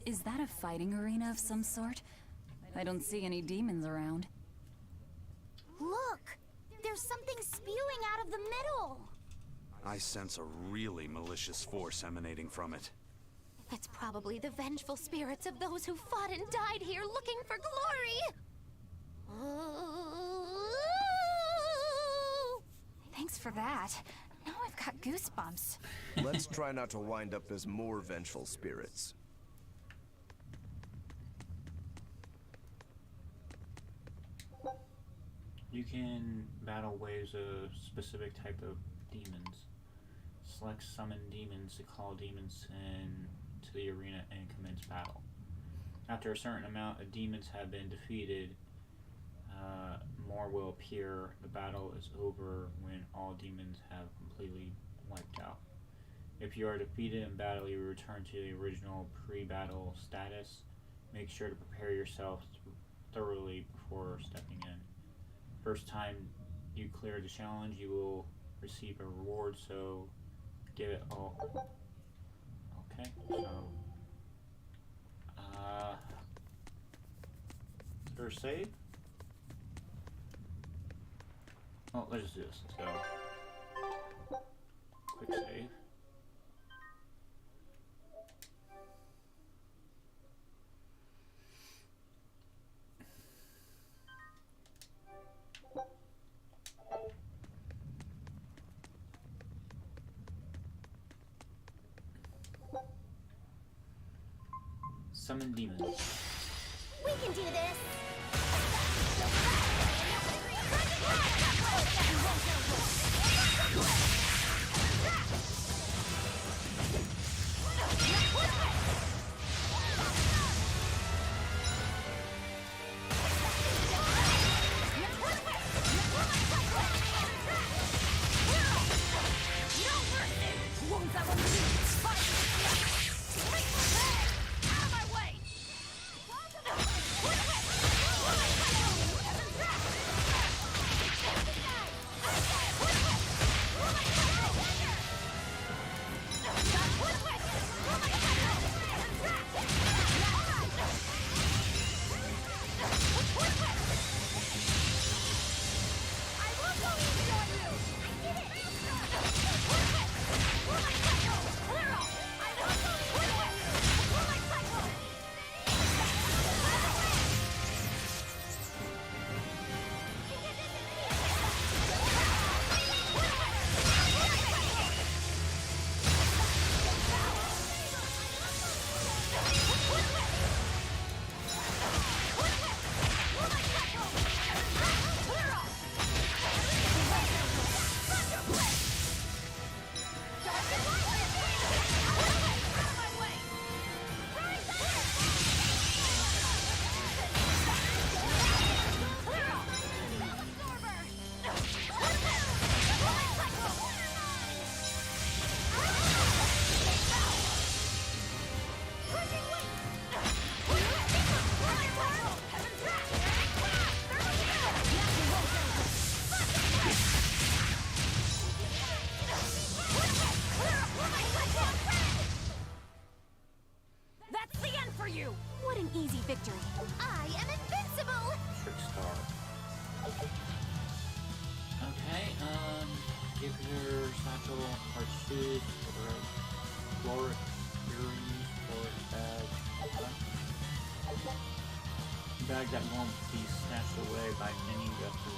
Is that a fighting arena of some sort? I don't see any demons around. Look! There's something spewing out of the middle! I sense a really malicious force emanating from it. It's probably the vengeful spirits of those who fought and died here looking for glory! Thanks for that. Now I've got goosebumps. Let's try not to wind up as more vengeful spirits. You can battle waves of specific type of demons. Select summon demons to call demons into the arena and commence battle. After a certain amount of demons have been defeated, more will appear. The battle is over when all demons have completely wiped out. If you are defeated in battle, you return to the original pre-battle status. Make sure to prepare yourself thoroughly before stepping in. First time you clear the challenge, you will receive a reward, so give it all. Okay, so first save. Oh, let's just do this. Let's go. Quick save. Summon demons. We can do this! Give your satchel or shoes or floor earrings or bag that won't be snatched away by any vessel.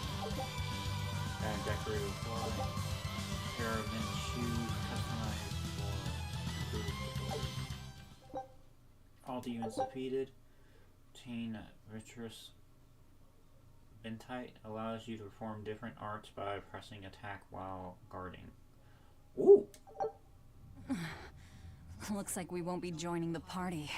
Bag decorated with clothing. Pair of men's shoes customized for food. All demons defeated. Obtain Virtuous Ventite allows you to perform different arts by pressing attack while guarding. Ooh! Looks like we won't be joining the party.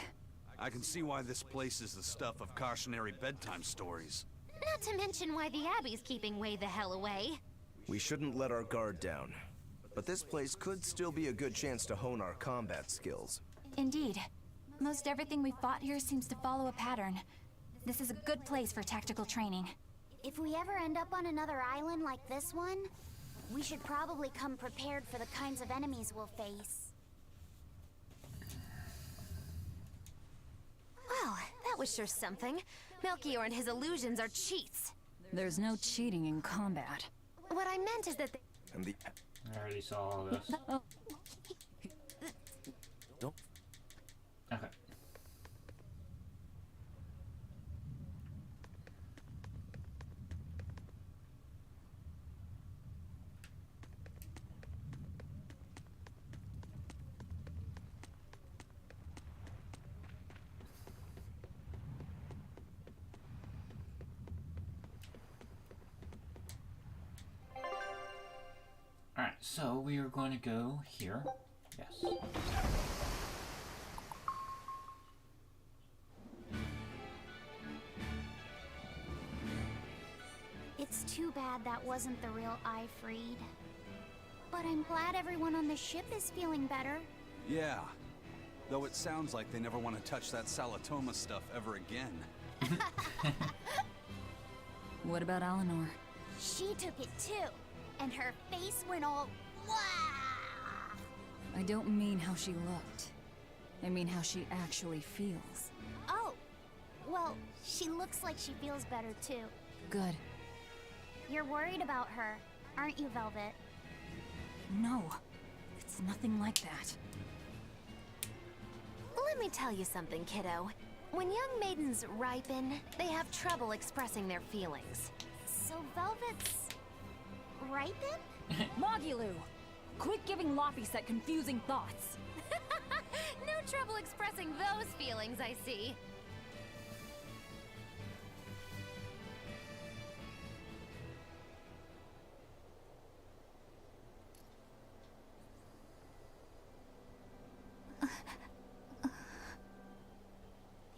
I can see why this place is the stuff of cautionary bedtime stories. Not to mention why the Abbey's keeping way the hell away. We shouldn't let our guard down. But this place could still be a good chance to hone our combat skills. Indeed. Most everything we fought here seems to follow a pattern. This is a good place for tactical training. If we ever end up on another island like this one, we should probably come prepared for the kinds of enemies we'll face. was sure something. Melchior and his illusions are cheats. There's no cheating in combat. What I meant is that And the... I already saw all this. Oh, Don't... Okay. Alright, so we are going to go here. Yes. It's too bad that wasn't the real I freed. But I'm glad everyone on the ship is feeling better. Yeah. Though it sounds like they never want to touch that Salatoma stuff ever again. what about Eleanor? She took it too, and her face went all wow. I don't mean how she looked. I mean how she actually feels. Oh, well, she looks like she feels better too. Good. You're worried about her, aren't you, Velvet? No, it's nothing like that. Let me tell you something, kiddo. When young maidens ripen, they have trouble expressing their feelings. So Velvet's ripen? Mogilu! Quit giving Loppy set confusing thoughts. No trouble expressing those feelings, I see.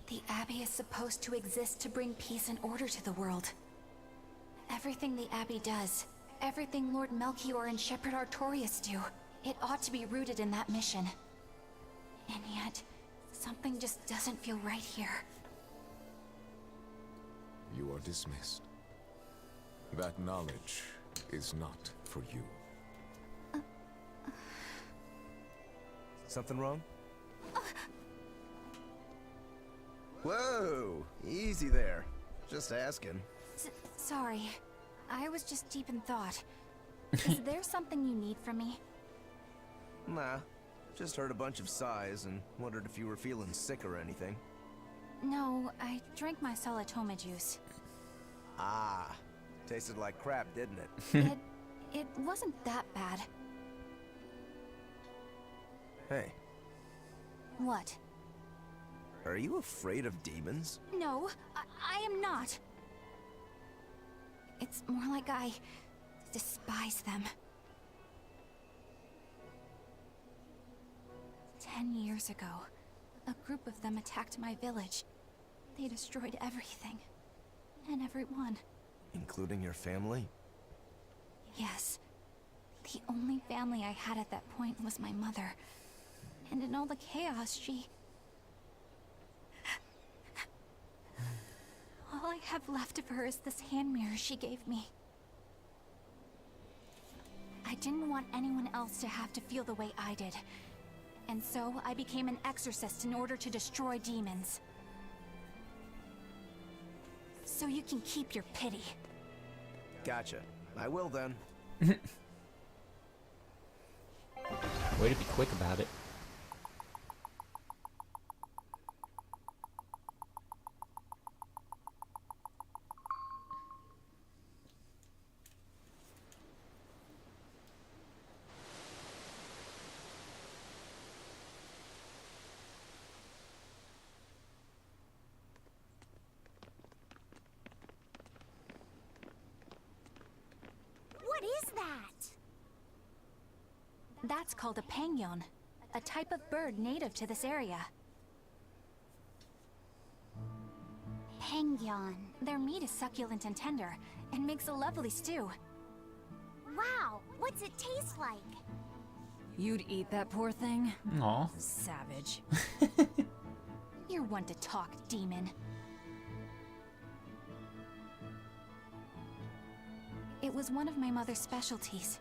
The Abbey is supposed to exist to bring peace and order to the world. Everything the Abbey does, everything Lord Melchior and Shepherd Artorias do, it ought to be rooted in that mission. And yet, something just doesn't feel right here. You are dismissed. That knowledge is not for you. Something wrong? Whoa! Easy there. Just asking. Sorry. I was just deep in thought. Is there something you need from me? Nah. Just heard a bunch of sighs and wondered if you were feeling sick or anything. No, I drank my Salatoma juice. Ah. Tasted like crap, didn't it? It wasn't that bad. Hey, What? are you afraid of demons? No, I am not. It's more like I despise them. 10 years ago, a group of them attacked my village. They destroyed everything. And everyone. Including your family? Yes. The only family I had at that point was my mother. And in all the chaos, she... All I have left of her is this hand mirror she gave me. I didn't want anyone else to have to feel the way I did. And so I became an exorcist in order to destroy demons. So you can keep your pity. Gotcha. I will then. Way to be quick about it. What is that? That's called a penguin, a type of bird native to this area. Penguin. Their meat is succulent and tender, and makes a lovely stew. Wow, what's it taste like? You'd eat that poor thing? Aw. Savage. You're one to talk, demon. It was one of my mother's specialties.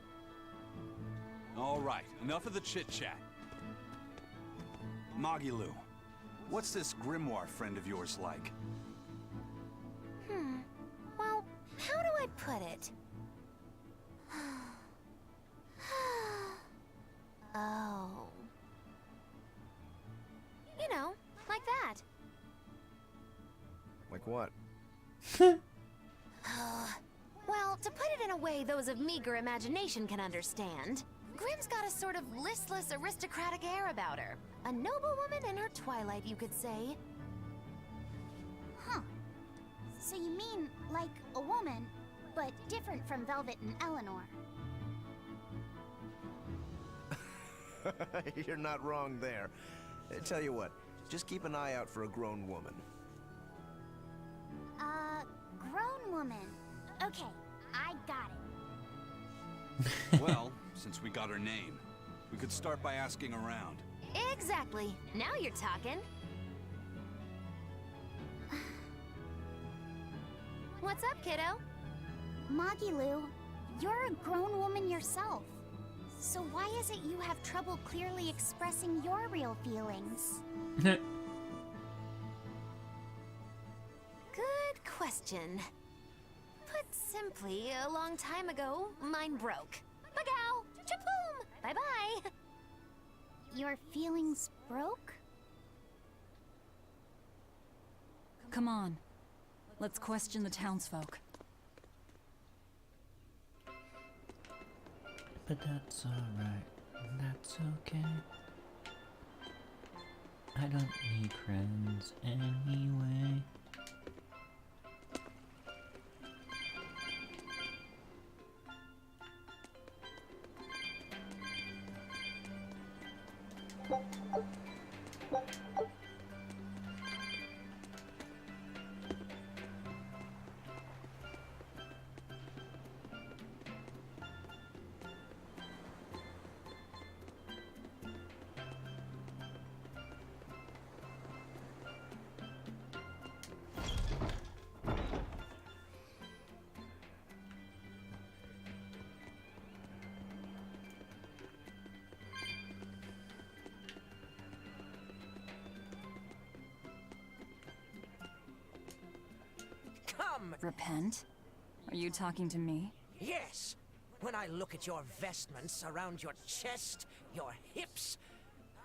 All right, enough of the chit-chat. Magilu, What's this grimoire friend of yours like? Well, how do I put it? Oh. You know, like that. Like what? Well, to put it in a way those of meager imagination can understand, Grimm's got a sort of listless, aristocratic air about her. A noble woman in her twilight, you could say. Huh. So you mean like a woman, but different from Velvet and Eleanor? You're not wrong there. Tell you what, just keep an eye out for a grown woman. Grown woman. Okay, I got it. Well, since we got her name, we could start by asking around. Exactly. Now you're talking. What's up, kiddo? Magilu, you're a grown woman yourself. So why is it you have trouble clearly expressing your real feelings? Good question. Put simply, a long time ago, mine broke. Bagow! Chapoom! Bye-bye! Your feelings broke? Come on. Let's question the townsfolk. But that's alright. That's okay. I don't need friends anyway. Come! Repent? Are you talking to me? Yes! When I look at your vestments around your chest, your hips,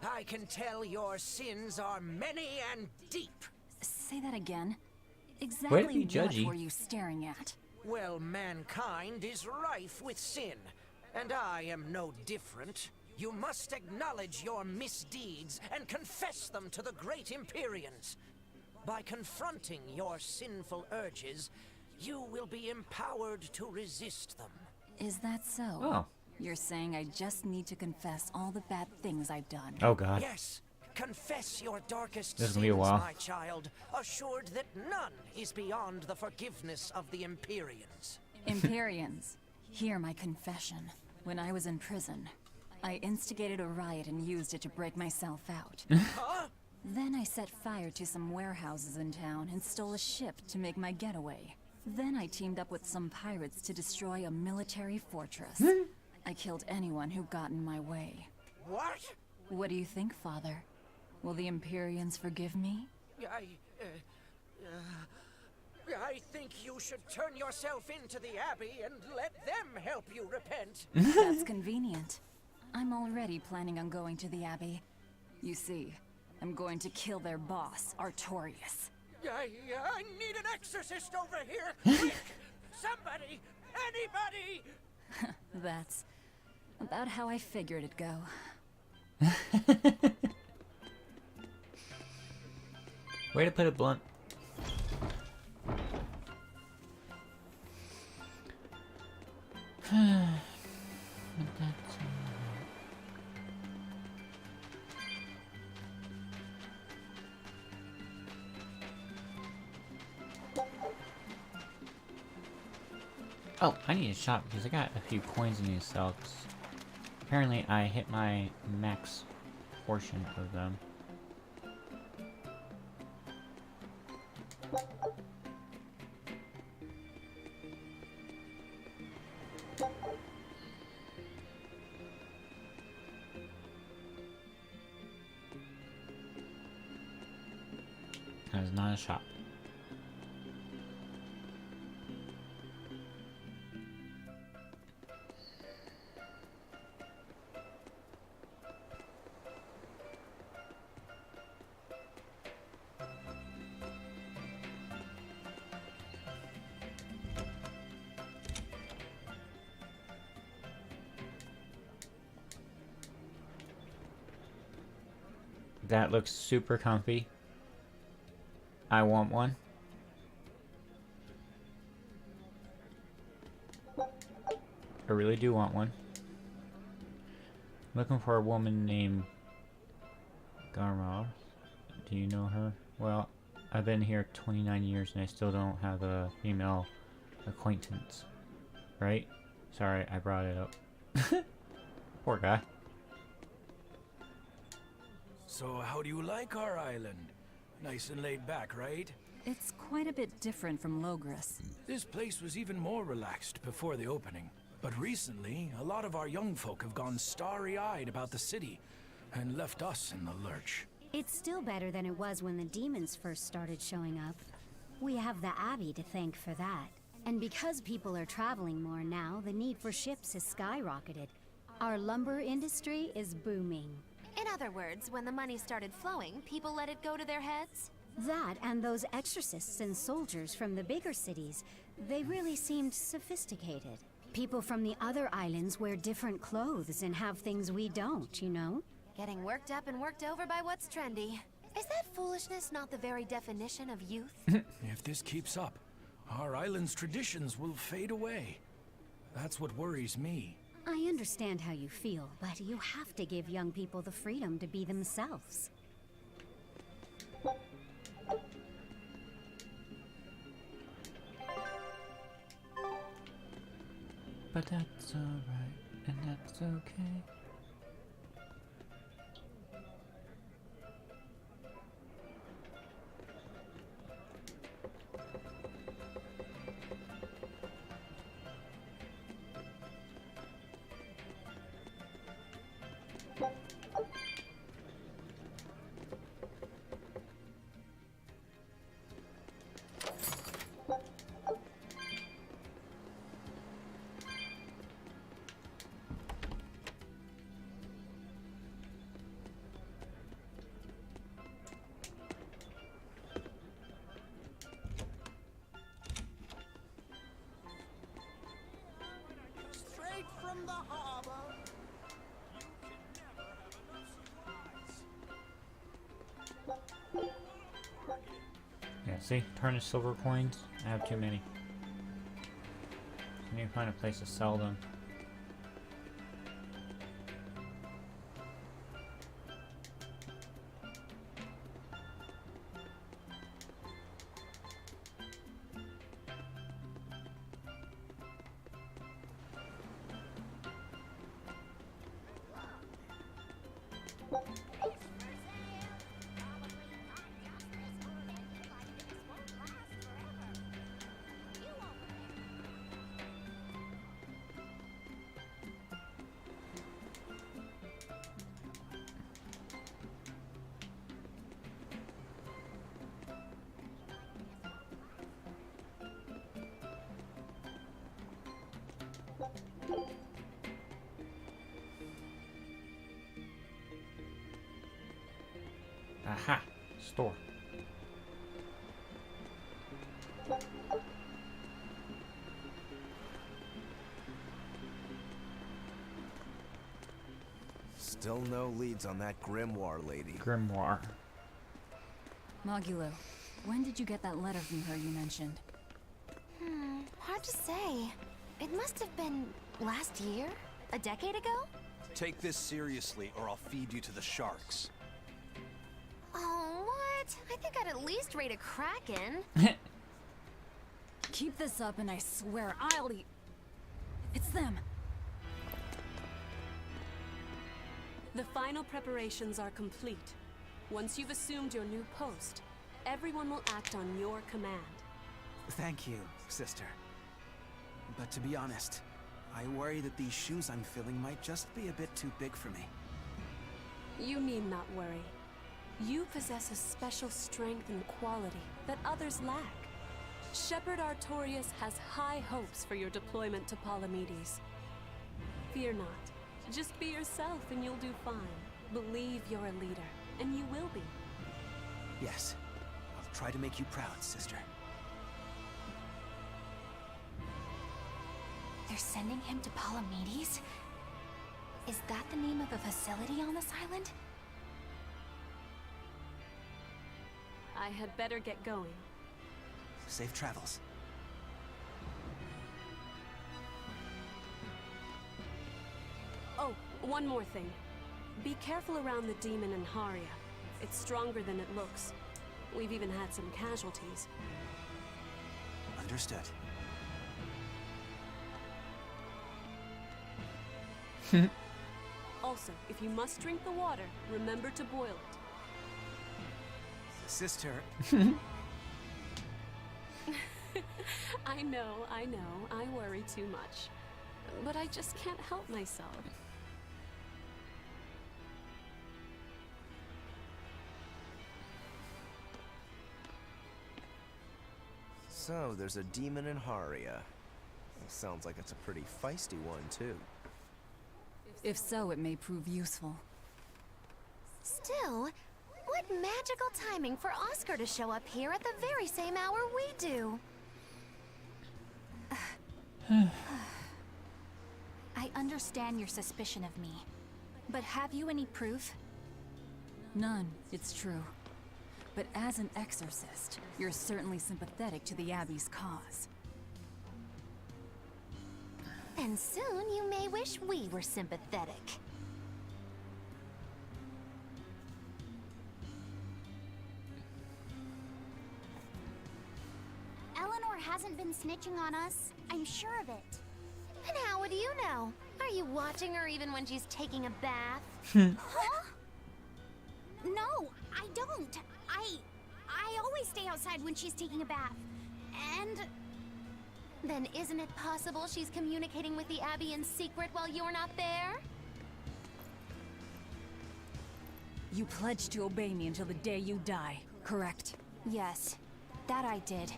I can tell your sins are many and deep. Say that again. Way to Exactly be what judgy. were you staring at? Well, mankind is rife with sin, and I am no different. You must acknowledge your misdeeds and confess them to the great Empyreans. By confronting your sinful urges, you will be empowered to resist them. Is that so? Oh. You're saying I just need to confess all the bad things I've done. Oh god. Yes, confess your darkest This is sins, gonna be a while. my child, assured that none is beyond the forgiveness of the Empyreans. Empyreans, hear my confession. When I was in prison, I instigated a riot and used it to break myself out. Huh? Then I set fire to some warehouses in town and stole a ship to make my getaway. Then I teamed up with some pirates to destroy a military fortress. I killed anyone who got in my way. What? What do you think, Father? Will the Empyreans forgive me? I think you should turn yourself into the Abbey and let them help you repent. That's convenient. I'm already planning on going to the Abbey. You see, I'm going to kill their boss, Artorius. I need an exorcist over here! Quick! Somebody! Anybody! That's about how I figured it'd go. Way to put it blunt. But that's alright. Oh, I need a shop because I got a few coins I need to sell. 'Cause apparently, I hit my max portion of them. That is not a shop. That looks super comfy. I want one. I really do want one. Looking for a woman named Garma. Do you know her? Well, I've been here 29 years and I still don't have a female acquaintance. Right? Sorry, I brought it up. Poor guy. So how do you like our island? Nice and laid back, right? It's quite a bit different from Logris. This place was even more relaxed before the opening. But recently, a lot of our young folk have gone starry-eyed about the city and left us in the lurch. It's still better than it was when the demons first started showing up. We have the Abbey to thank for that. And because people are traveling more now, the need for ships has skyrocketed. Our lumber industry is booming. In other words, when the money started flowing, people let it go to their heads? That and those exorcists and soldiers from the bigger cities, they really seemed sophisticated. People from the other islands wear different clothes and have things we don't, you know? Getting worked up and worked over by what's trendy. Is that foolishness not the very definition of youth? If this keeps up, our island's traditions will fade away. That's what worries me. I understand how you feel, but you have to give young people the freedom to be themselves. But that's alright, and that's okay. Straight from the harbor. Yeah, see? Tarnished silver coins. I have too many. I need to find a place to sell them. Aha! Store. Still no leads on that grimoire lady. Grimoire. Magulu, when did you get that letter from her you mentioned? Hard to say. It must have been last year? A decade ago? Take this seriously, or I'll feed you to the sharks. Oh, what? I think I'd at least rate a kraken. Keep this up and I swear I'll eat... It's them! The final preparations are complete. Once you've assumed your new post, everyone will act on your command. Thank you, sister. But to be honest, I worry that these shoes I'm filling might just be a bit too big for me. You need not worry. You possess a special strength and quality that others lack. Shepherd Artorias has high hopes for your deployment to Palamedes. Fear not. Just be yourself and you'll do fine. Believe you're a leader, and you will be. Yes. I'll try to make you proud, sister. They're sending him to Palamedes? Is that the name of a facility on this island? I had better get going. Safe travels. Oh, one more thing. Be careful around the demon in Haria. It's stronger than it looks. We've even had some casualties. Understood. Also, if you must drink the water, remember to boil it. Sister. I know, I worry too much. But I just can't help myself. So, there's a demon in Haria. Sounds like it's a pretty feisty one, too. If so, it may prove useful. Still, what magical timing for Oscar to show up here at the very same hour we do. I understand your suspicion of me, but have you any proof? None, it's true. But as an exorcist, you're certainly sympathetic to the Abbey's cause. And soon you may wish we were sympathetic. Eleanor hasn't been snitching on us. I'm sure of it. And how would you know? Are you watching her even when she's taking a bath? Huh? No, I don't. I always stay outside when she's taking a bath. And... Then isn't it possible she's communicating with the Abbey in secret while you're not there? You pledged to obey me until the day you die, correct? Yes, that I did.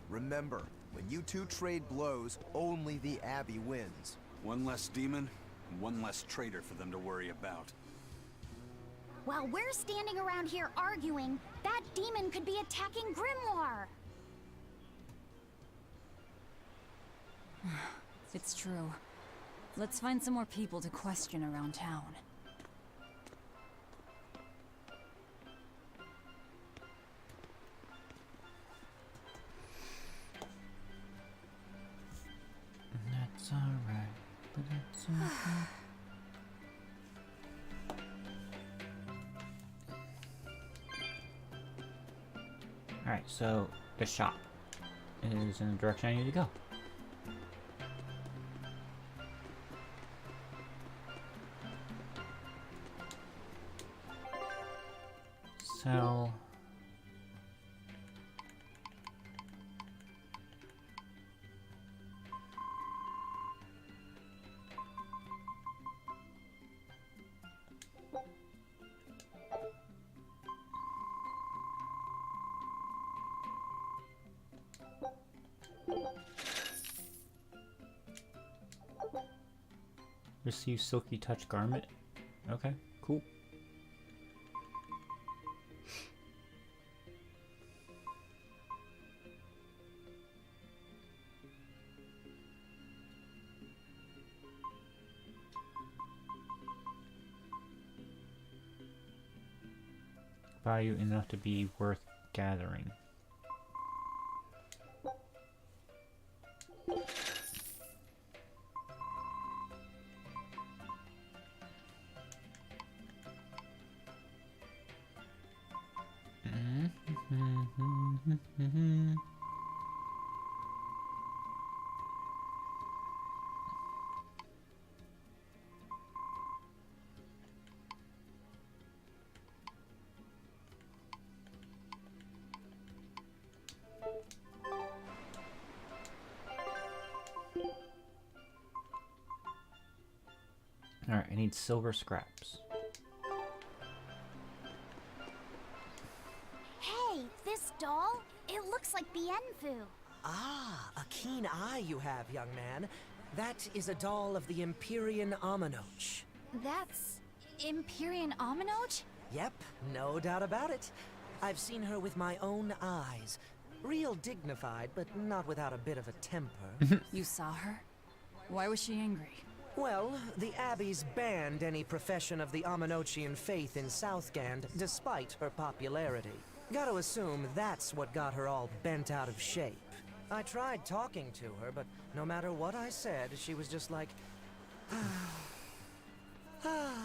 Remember, when you two trade blows, only the Abbey wins. One less demon, and one less traitor for them to worry about. While we're standing around here arguing, that demon could be attacking Grimoire. It's true. Let's find some more people to question around town. That's alright, but that's okay. Alright, so the shop is in the direction I need to go. So... receive Silky Touch Garment. Okay, cool. Value enough to be worth gathering. I need silver scraps. Hey, this doll? It looks like Bienfu. Ah, a keen eye you have, young man. That is a doll of the Empyrean Aminoch. That's Empyrean Aminoch? Yep, no doubt about it. I've seen her with my own eyes. Real dignified, but not without a bit of a temper. You saw her? Why was she angry? Well, the Abbeys banned any profession of the Aminochian faith in Southgand, despite her popularity. Gotta assume that's what got her all bent out of shape. I tried talking to her, but no matter what I said, she was just like... Oh.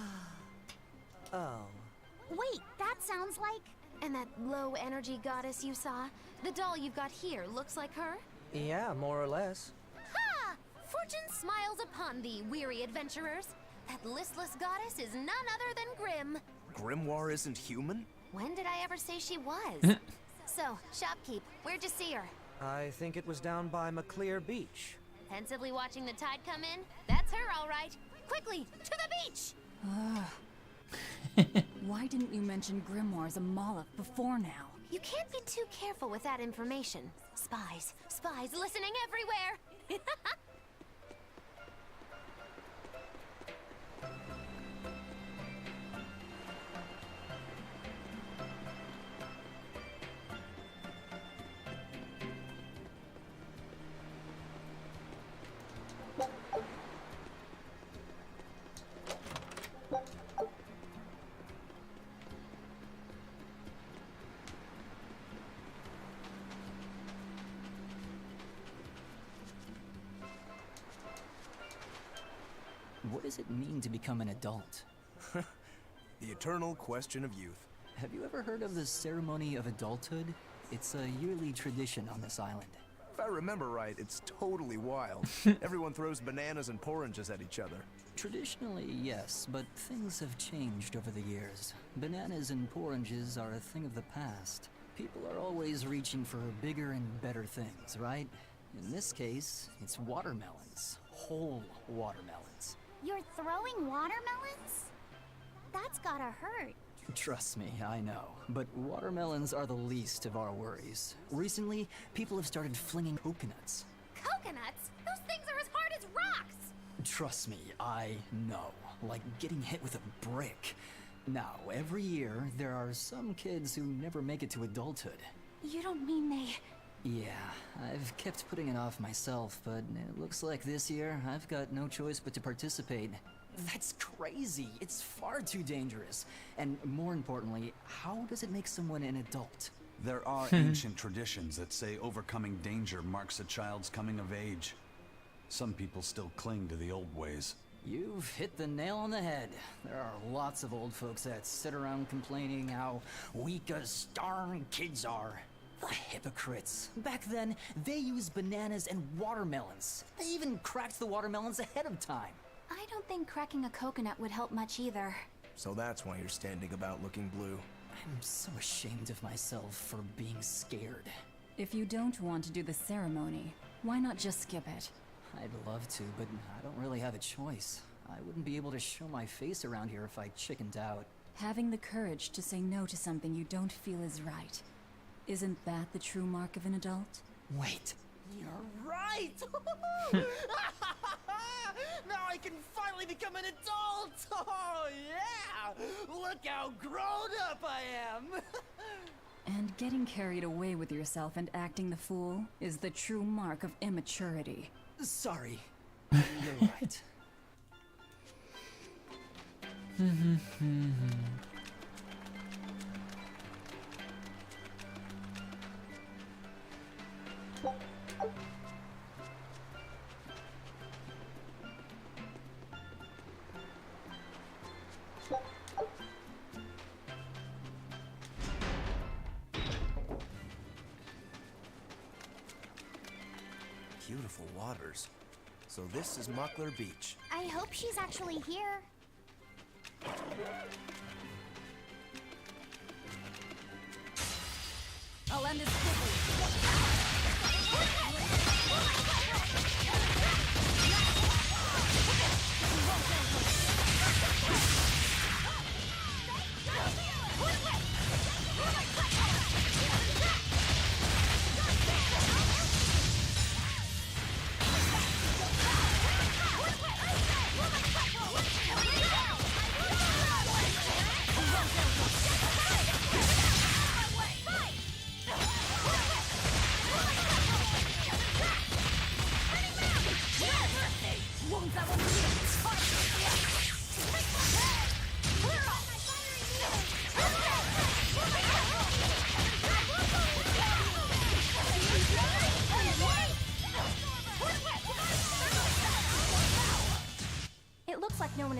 Wait, that sounds like... And that low-energy goddess you saw? The doll you've got here looks like her? Yeah, more or less. Ha! Fortune smiles upon thee, weary adventurers. That listless goddess is none other than Grim. Grimoire isn't human? When did I ever say she was? So, shopkeep, where'd you see her? I think it was down by McClear Beach. Pensively watching the tide come in? That's her, all right. Quickly, to the beach! Why didn't you mention grimoires a Moloch before now? You can't be too careful with that information. Spies, spies listening everywhere! What does it mean to become an adult? The eternal question of youth. Have you ever heard of the ceremony of adulthood? It's a yearly tradition on this island. If I remember right, it's totally wild. Everyone throws bananas and oranges at each other. Traditionally, yes, but things have changed over the years. Bananas and oranges are a thing of the past. People are always reaching for bigger and better things, right? In this case, it's watermelons. Whole watermelons. You're throwing watermelons? That's gotta hurt. Trust me, I know. But watermelons are the least of our worries. Recently, people have started flinging coconuts. Coconuts? Those things are as hard as rocks! Trust me, I know. Like getting hit with a brick. Now, every year, there are some kids who never make it to adulthood. You don't mean they... Yeah, I've kept putting it off myself, but it looks like this year I've got no choice but to participate. That's crazy! It's far too dangerous. And more importantly, how does it make someone an adult? There are ancient traditions that say overcoming danger marks a child's coming of age. Some people still cling to the old ways. You've hit the nail on the head. There are lots of old folks that sit around complaining how weak as starving kids are. The hypocrites. Back then, they used bananas and watermelons. They even cracked the watermelons ahead of time. I don't think cracking a coconut would help much either. So that's why you're standing about looking blue. I'm so ashamed of myself for being scared. If you don't want to do the ceremony, why not just skip it? I'd love to, but I don't really have a choice. I wouldn't be able to show my face around here if I chickened out. Having the courage to say no to something you don't feel is right. Isn't that the true mark of an adult? Wait. You're right! Now I can finally become an adult! Oh, yeah! Look how grown up I am! And getting carried away with yourself and acting the fool is the true mark of immaturity. Sorry. You're right. Beautiful waters. So this is Muckler Beach. I hope she's actually here. I'll end this quickly.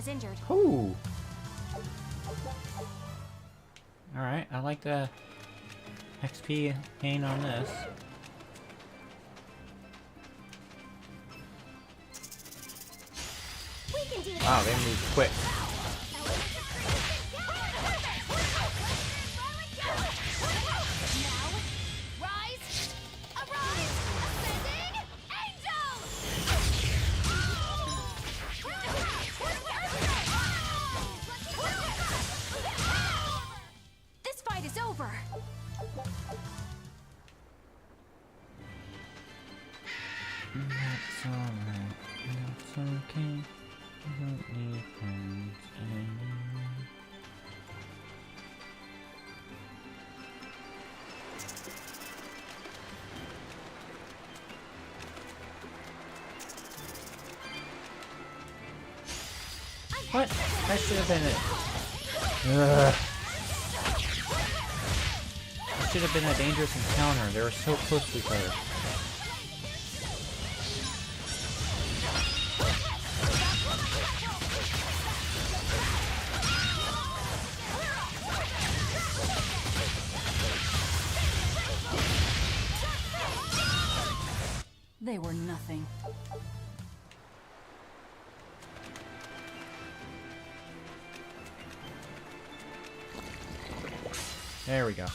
is injured. Ooh. Alright, I like the XP gain on this. Wow, they move quick. This fight is over. That's alright. It's okay. I don't need friends anymore. What? That should have been it. Ugh. That should have been a dangerous encounter. They were so close to each other. They were nothing. There we go.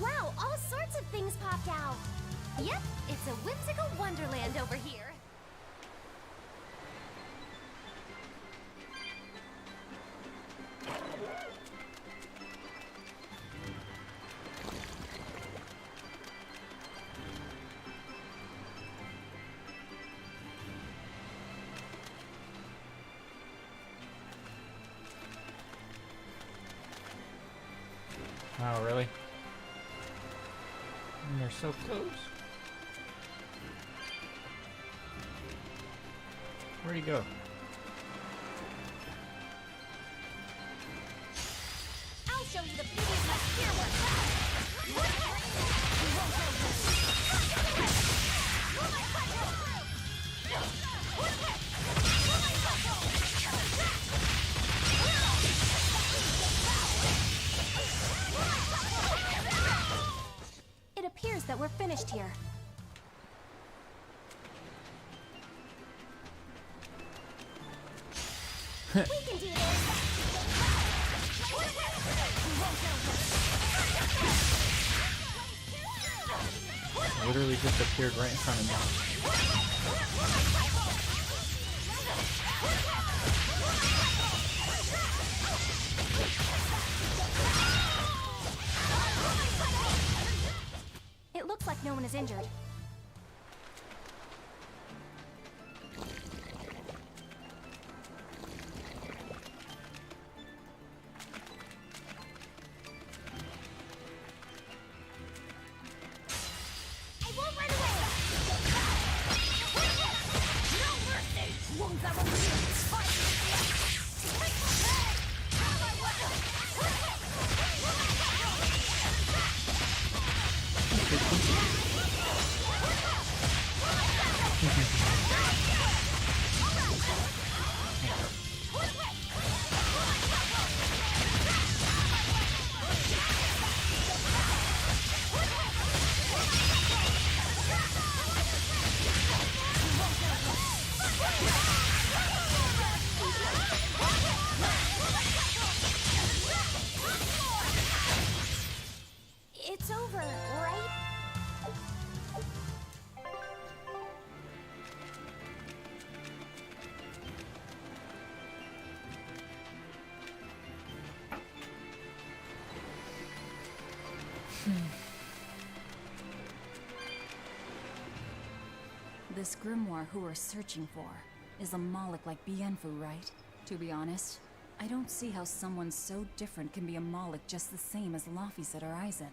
Wow, all sorts of things popped out. Yep, it's a whimsical wonderland over here. Oh, really? And they're so close. Where'd he go? I'll show you the beauty of my spear work. It appears that we're finished here. We can do this. Literally just appeared right in front of me. It looks like no one is injured. I won't run away. No mercy. Won't ever It's over, right? This grimoire who we're searching for is a Moloch like Bienfu, right? To be honest, I don't see how someone so different can be a Moloch just the same as Laphicet or Aizen.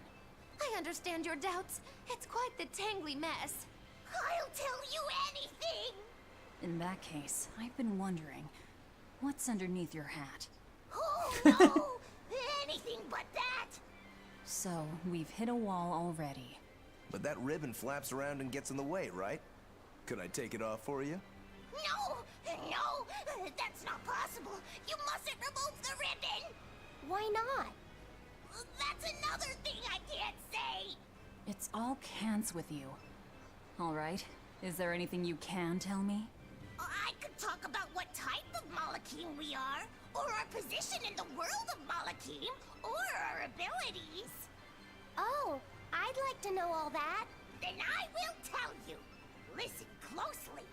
I understand your doubts. It's quite the tangly mess. I'll tell you anything! In that case, I've been wondering, what's underneath your hat? Oh no! Anything but that! So, we've hit a wall already. But that ribbon flaps around and gets in the way, right? Could I take it off for you? No! No! That's not possible! You mustn't remove the ribbon! Why not? That's another thing I can't say! It's all cans with you. Alright, is there anything you can tell me? I could talk about what type of Malachim we are, or our position in the world of Malachim, or our abilities. Oh, I'd like to know all that. Then I will tell you. Listen closely.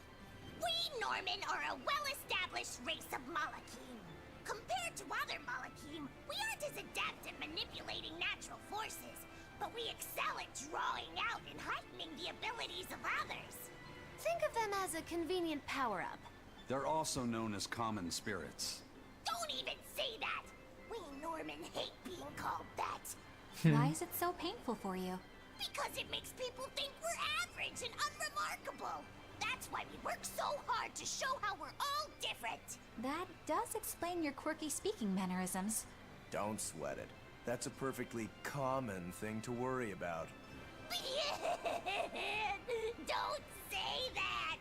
We Norman are a well-established race of Malachim. Compared to other Malachim, we aren't as adept at manipulating natural forces, but we excel at drawing out and heightening the abilities of others. Think of them as a convenient power-up. They're also known as common spirits. Don't even say that! We Norman hate being called that. Why is it so painful for you? Because it makes people think we're average and unremarkable. That's why we work so hard to show how we're all different. That does explain your quirky speaking mannerisms. Don't sweat it. That's a perfectly common thing to worry about. Don't say that!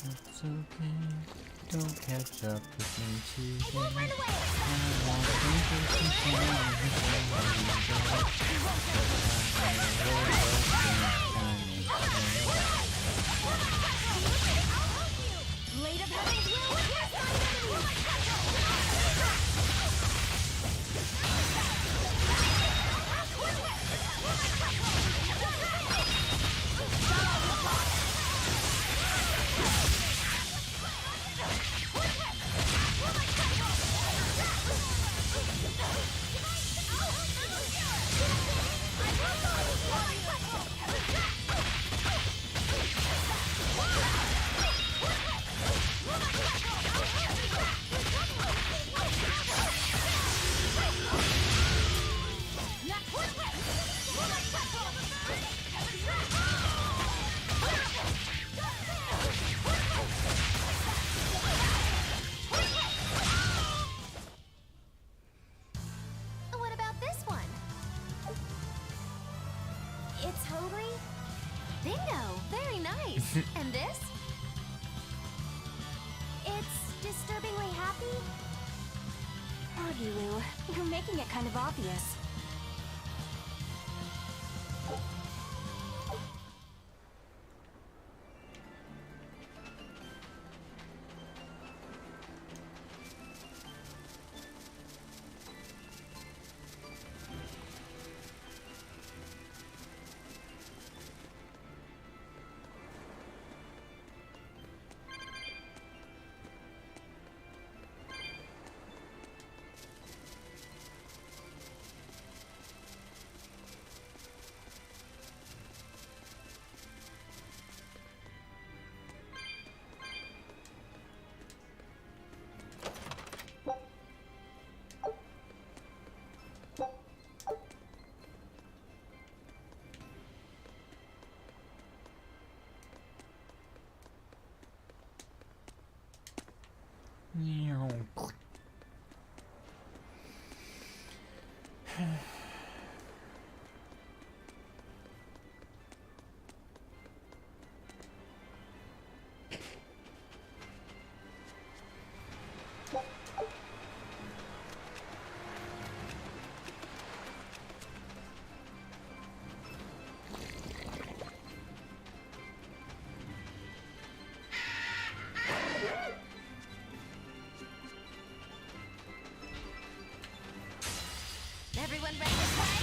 It's okay. Don't catch up with me today. I won't run away! Blade of Heaven's will! Yes, my enemy! What about this one? It's hungry? Bingo! Very nice. And this? It's disturbingly happy? Agilu, you're making it kind of obvious. Everyone ready to fight?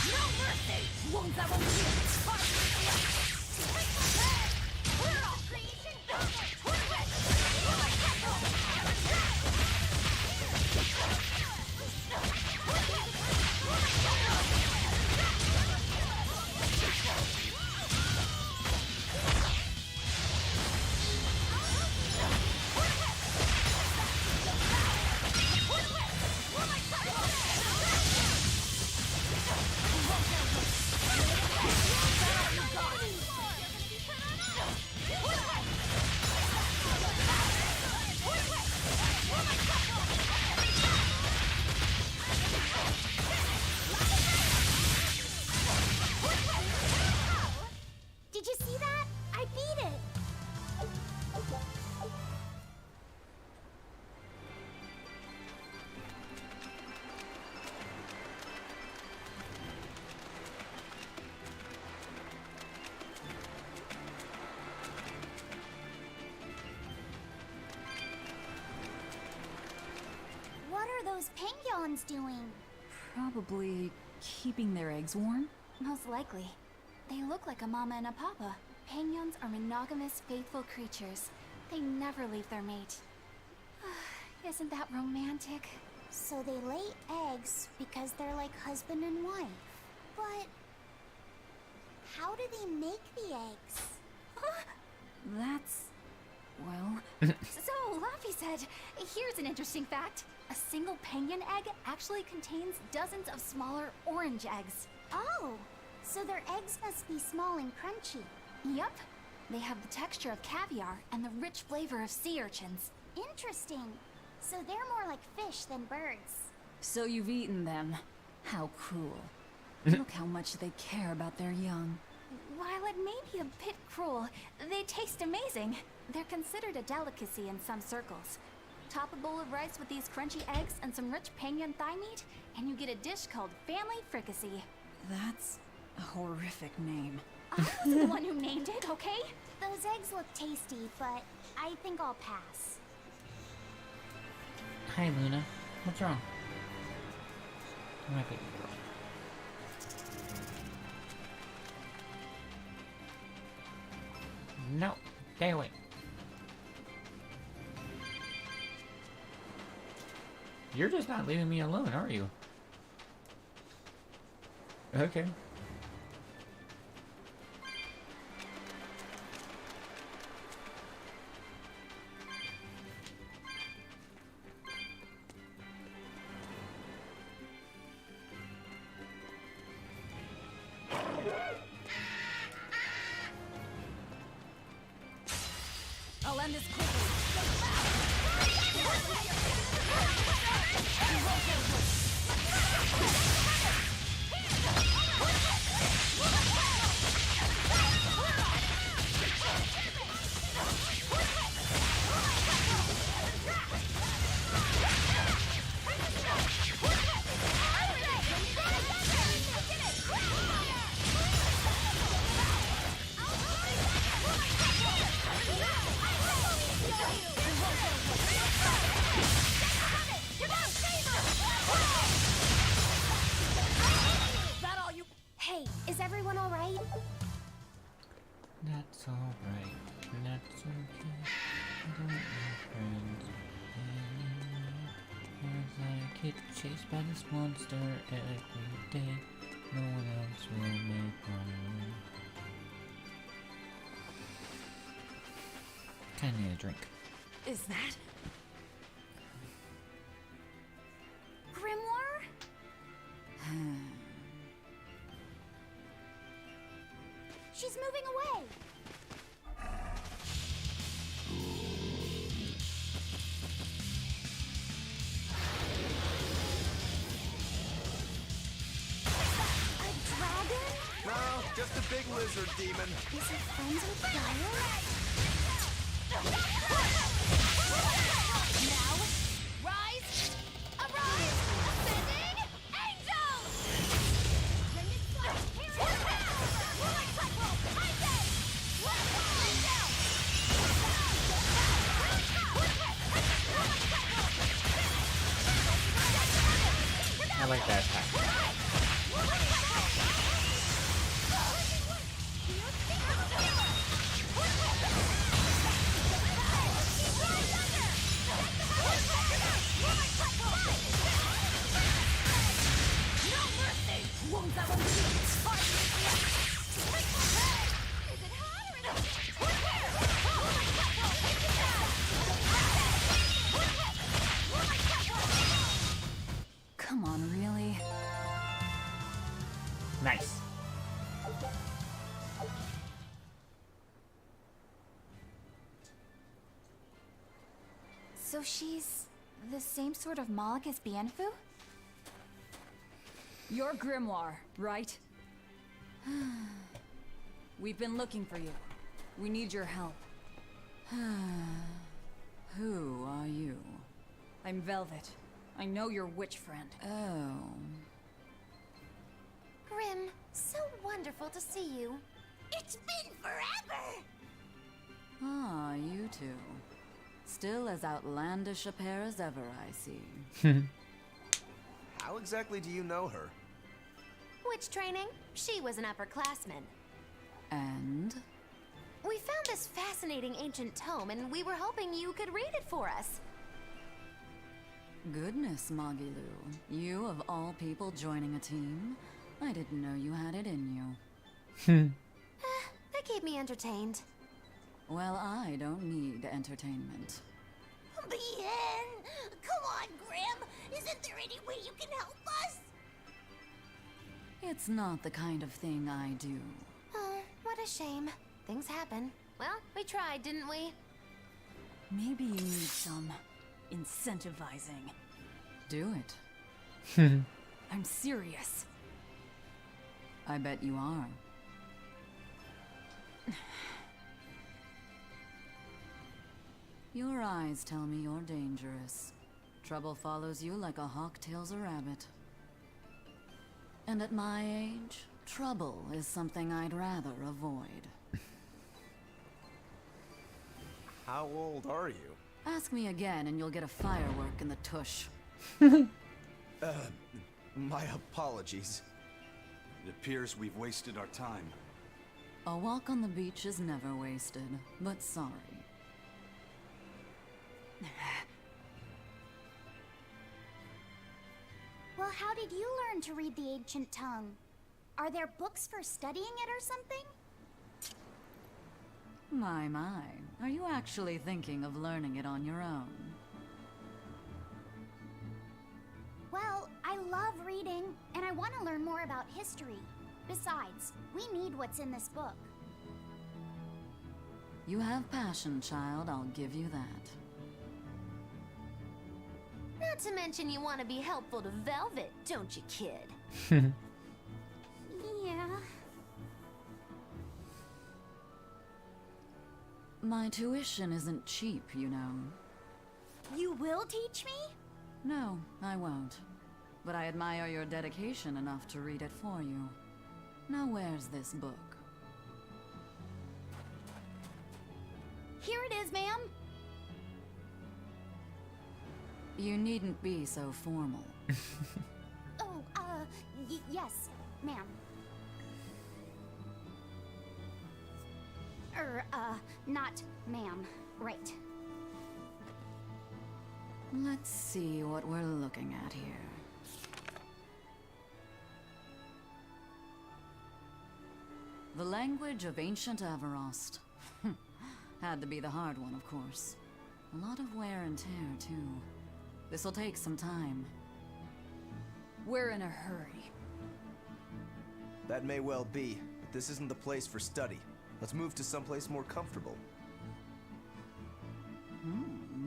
No mercy! Wounds that won't heal! those penguins doing? Probably keeping their eggs warm? Most likely. They look like a mama and a papa. Penguins are monogamous, faithful creatures. They never leave their mate. Isn't that romantic? So they lay eggs because they're like husband and wife. But how do they make the eggs? That's... well... So, Laffy said, here's an interesting fact. A single penguin egg actually contains dozens of smaller orange eggs. Oh, so their eggs must be small and crunchy. Yup. They have the texture of caviar and the rich flavor of sea urchins. Interesting. So they're more like fish than birds. So you've eaten them. How cruel. Look how much they care about their young. While it may be a bit cruel, they taste amazing. They're considered a delicacy in some circles. Top a bowl of rice with these crunchy eggs and some rich penguin thigh meat, and you get a dish called family fricassee. That's a horrific name. I was the one who named it, okay? Those eggs look tasty, but I think I'll pass. Hi, Luna. What's wrong? Okay. No, stay away. You're just not leaving me alone, are you? Okay. I'll end this quickly. Hey, is everyone all right? That's alright. That's okay. I don't have friends anymore. As I get chased by this monster every day, no one else will make my way. Kinda need a drink. Is that... Grimoire? She's moving away. A dragon? No, just a big lizard demon. Is it friends with fire? Now, rise, arise, ascending, angels! I like that attack. Come on, really? Nice. So she's the same sort of Moloch as Bienfu? You're Grimoire, right? We've been looking for you. We need your help. Who are you? I'm Velvet. I know your witch friend. Oh. Grim, so wonderful to see you. It's been forever! Ah, you two. Still as outlandish a pair as ever, I see. How exactly do you know her? Which training? She was an upperclassman. And? We found this fascinating ancient tome, and we were hoping you could read it for us. Goodness, Magilu. You, of all people, joining a team? I didn't know you had it in you. That keep me entertained. Well, I don't need entertainment. Bien! Come on, Grim! Isn't there any way you can help us? It's not the kind of thing I do. Oh, what a shame. Things happen. Well, we tried, didn't we? Maybe you need some incentivizing. Do it. I'm serious. I bet you are. Your eyes tell me you're dangerous. Trouble follows you like a hawk tails a rabbit. And at my age, trouble is something I'd rather avoid. How old are you? Ask me again and you'll get a firework in the tush. My apologies. It appears we've wasted our time. A walk on the beach is never wasted, but sorry. Well, how did you learn to read the ancient tongue? Are there books for studying it or something? My. Are you actually thinking of learning it on your own? Well, I love reading, and I want to learn more about history. Besides, we need what's in this book. You have passion, child, I'll give you that. Not to mention you want to be helpful to Velvet, don't you, kid? Yeah. My tuition isn't cheap, you know. You will teach me? No, I won't. But I admire your dedication enough to read it for you. Now where's this book? Here it is, ma'am. You needn't be so formal. Oh, yes, ma'am. Not ma'am. Right. Let's see what we're looking at here. The language of ancient Avarost. Had to be the hard one, of course. A lot of wear and tear, too. This'll take some time. We're in a hurry. That may well be, but this isn't the place for study. Let's move to someplace more comfortable.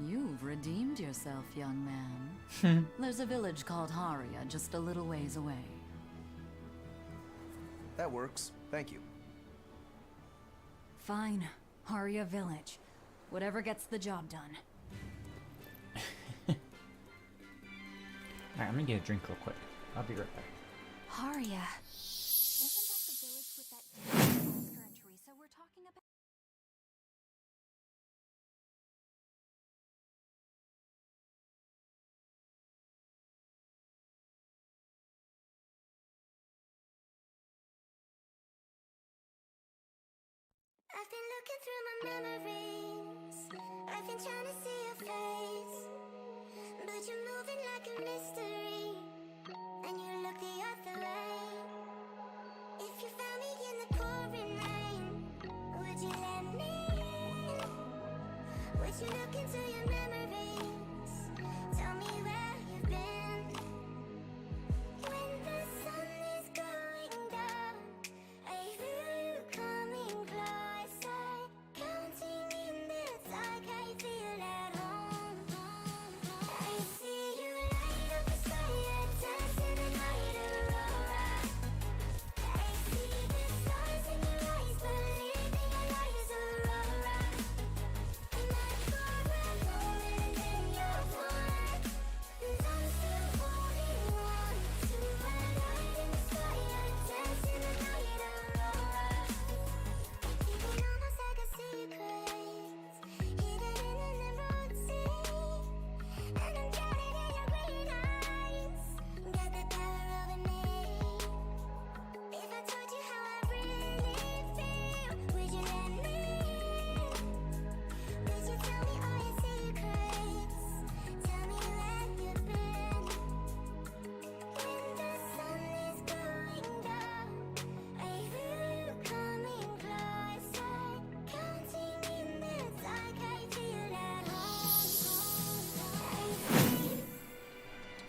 You've redeemed yourself, young man. There's a village called Haria just a little ways away. That works. Thank you. Fine. Haria Village. Whatever gets the job done. Alright, I'm gonna get a drink real quick. I'll be right back. Haria. Isn't that the village with that Oscar and Teresa we're talking about? I've been looking through my memories. I've been trying to see your face, but you're moving like a mystery, and you look the other way. If you found me in the pouring rain, would you let me in? Would you look into your memories? Tell me where you've been. When the sun is going down, I feel you coming closer, counting minutes like I feel at home. I see you light up the sky, dance in the night aurora. I see the stars in your eyes, believe in your lies, aurora. And I go around moment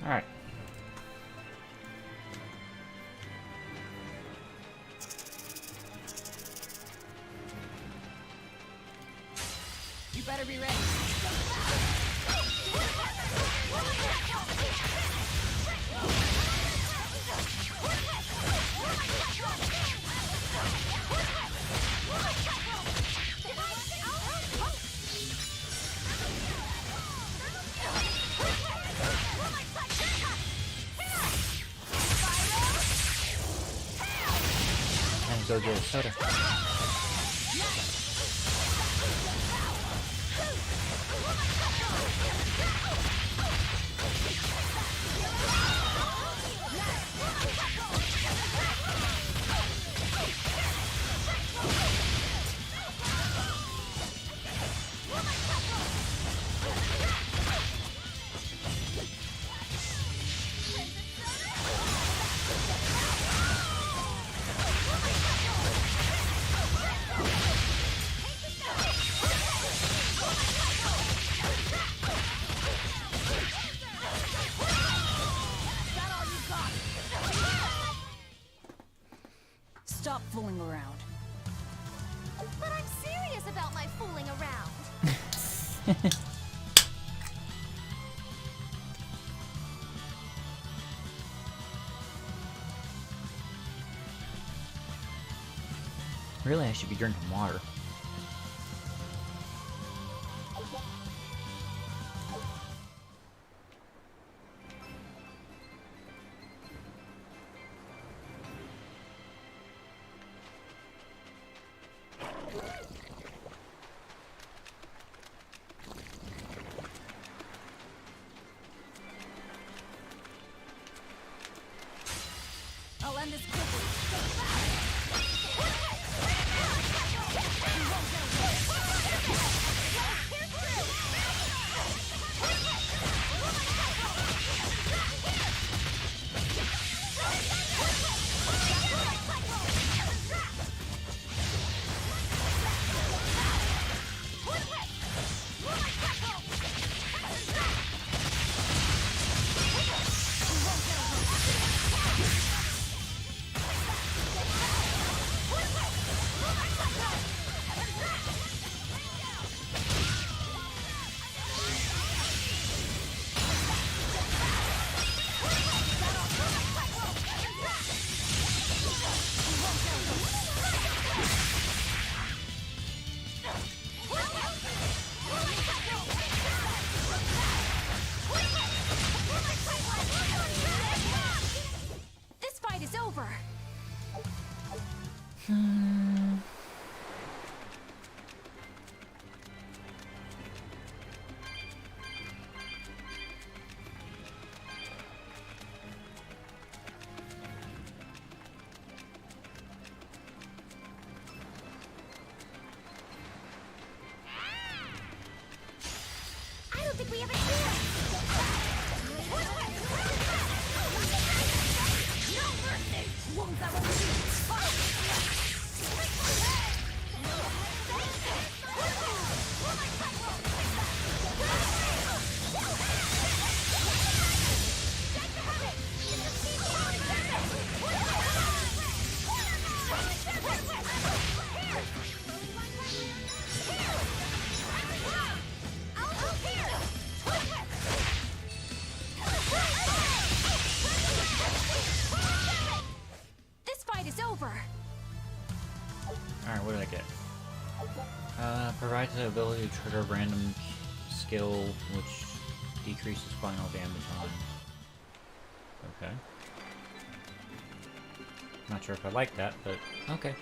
Alright. You better be ready. And go get a soda. Stop fooling around. But I'm serious about my fooling around. Really, I should be drinking water. I'll end this quickly. This fight is over. I don't think we have a chance. No mercy. Won't that will This fight is over. Alright, what did I get? Provides the ability to trigger random skill which decreases final damage on. Okay. Not sure if I like that, but okay.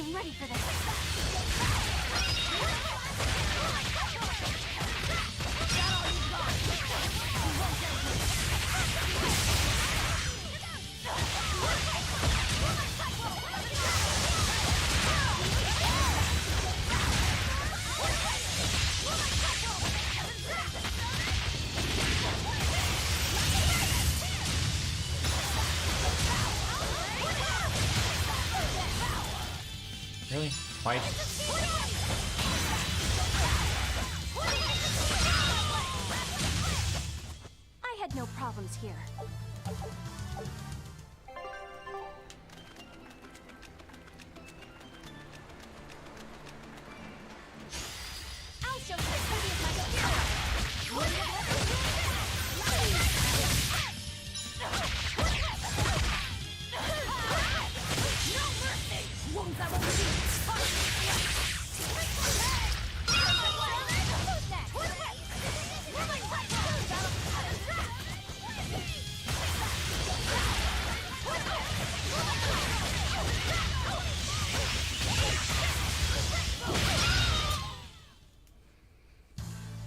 I'm ready for this. Really? Why? I had no problems here. I'll show you the beauty of my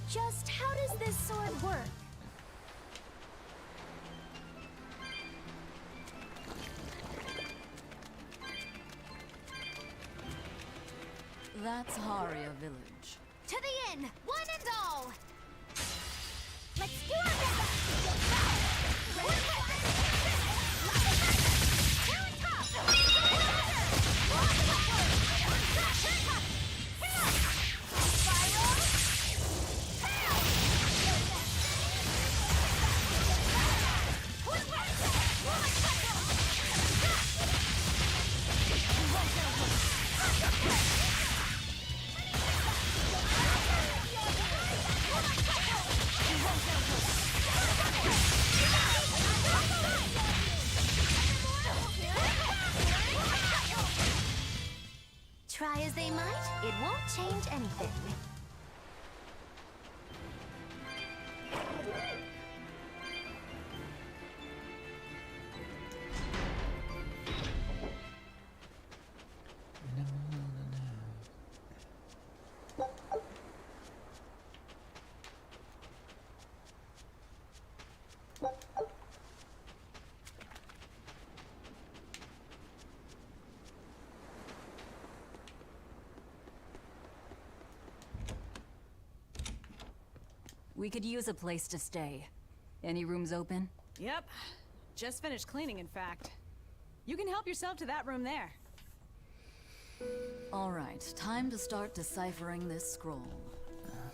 Just how does this sword work? That's Haria Village. To the inn, one and all! Let's do our best! Try as they might, it won't change anything. We could use a place to stay. Any rooms open? Yep. Just finished cleaning, in fact. You can help yourself to that room there. All right, time to start deciphering this scroll.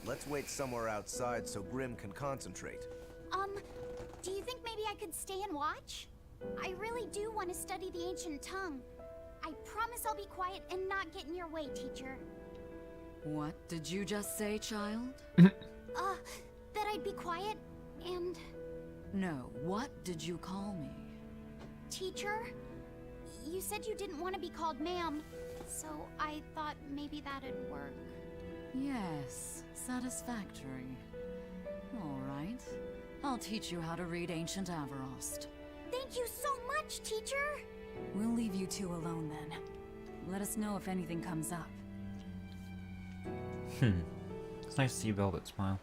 Let's wait somewhere outside so Grim can concentrate. Do you think maybe I could stay and watch? I really do want to study the ancient tongue. I promise I'll be quiet and not get in your way, teacher. What did you just say, child? That I'd be quiet and... No, what did you call me? Teacher? You said you didn't want to be called ma'am, so I thought maybe that'd work. Yes, satisfactory. All right. I'll teach you how to read Ancient Avarost. Thank you so much, teacher! We'll leave you two alone then. Let us know if anything comes up. It's nice to see Velvet smile.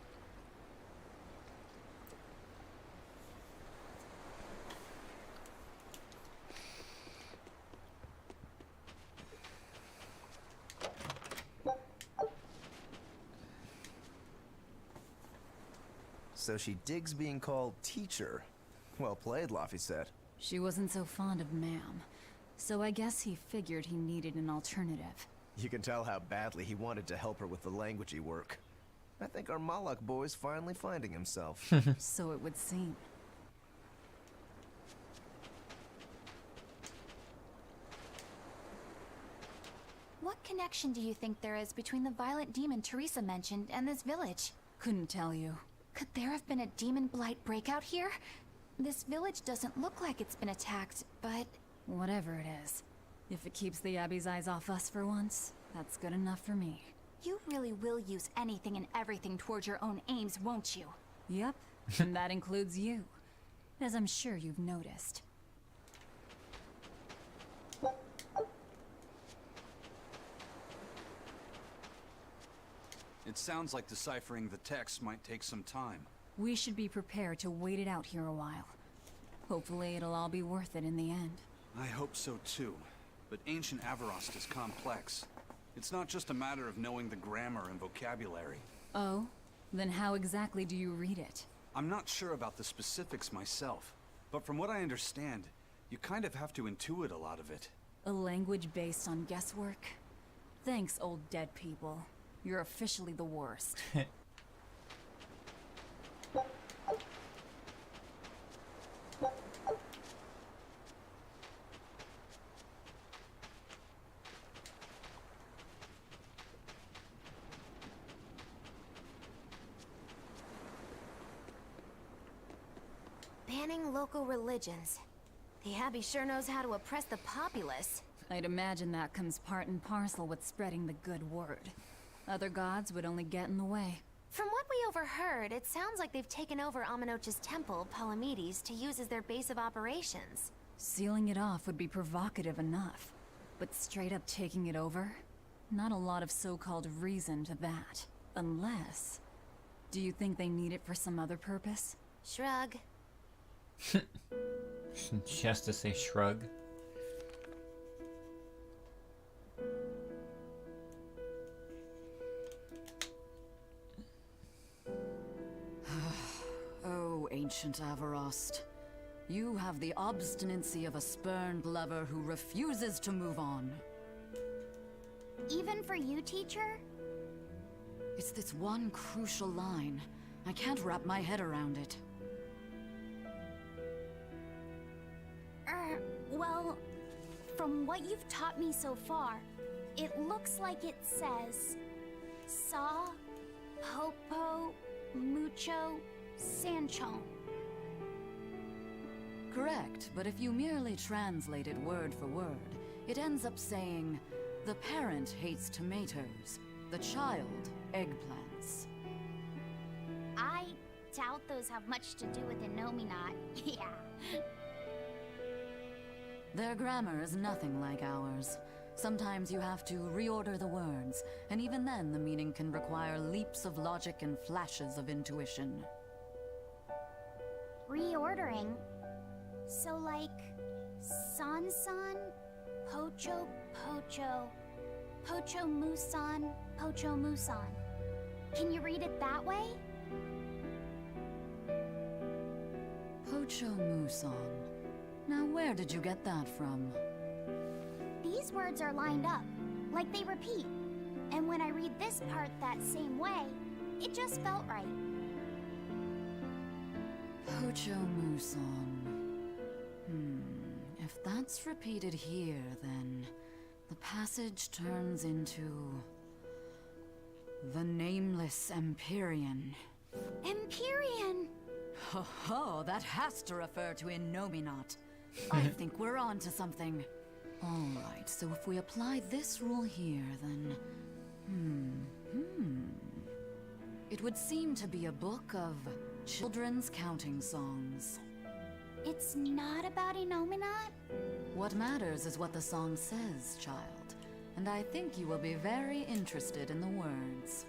So she digs being called teacher. Well played, Laphicet. She wasn't so fond of ma'am, so I guess he figured he needed an alternative. You can tell how badly he wanted to help her with the languagey work. I think our Malak boy's finally finding himself. So it would seem. What connection do you think there is between the violent demon Teresa mentioned and this village? Couldn't tell you. Could there have been a demon blight breakout here? This village doesn't look like it's been attacked, but... Whatever it is. If it keeps the Abbey's eyes off us for once, that's good enough for me. You really will use anything and everything towards your own aims, won't you? Yep, and that includes you, as I'm sure you've noticed. It sounds like deciphering the text might take some time. We should be prepared to wait it out here a while. Hopefully it'll all be worth it in the end. I hope so too. But ancient Avarost is complex. It's not just a matter of knowing the grammar and vocabulary. Oh? Then how exactly do you read it? I'm not sure about the specifics myself, but from what I understand, you kind of have to intuit a lot of it. A language based on guesswork? Thanks, old dead people. You're officially the worst. Banning local religions. The Abbey sure knows how to oppress the populace. I'd imagine that comes part and parcel with spreading the good word. Other gods would only get in the way. From what we overheard, it sounds like they've taken over Amenoch's temple, Palamedes, to use as their base of operations. Sealing it off would be provocative enough. But straight up taking it over? Not a lot of so-called reason to that. Unless... Do you think they need it for some other purpose? Shrug. She has to say shrug. Oh, ancient Avarost. You have the obstinacy of a spurned lover who refuses to move on. Even for you, teacher? It's this one crucial line. I can't wrap my head around it. Well, from what you've taught me so far, it looks like it says... Sa, Popo, Mucho, Sancho. Correct, but if you merely translate it word for word, it ends up saying, the parent hates tomatoes, the child eggplants. I doubt those have much to do with Innominat. Yeah. Their grammar is nothing like ours. Sometimes you have to reorder the words, and even then the meaning can require leaps of logic and flashes of intuition. Reordering? So like... San-san, Pocho Pocho, Pocho Musan, Pocho Musan. Can you read it that way? Pocho Musan. Now where did you get that from? These words are lined up, like they repeat. And when I read this part that same way, it just felt right. Pocho Musan. If that's repeated here, then the passage turns into... the Nameless Empyrean. Empyrean! Ho ho, that has to refer to Innominat. I think we're on to something. Alright, so if we apply this rule here, then... It would seem to be a book of children's counting songs. It's not about Innominat? What matters is what the song says, child. And I think you will be very interested in the words.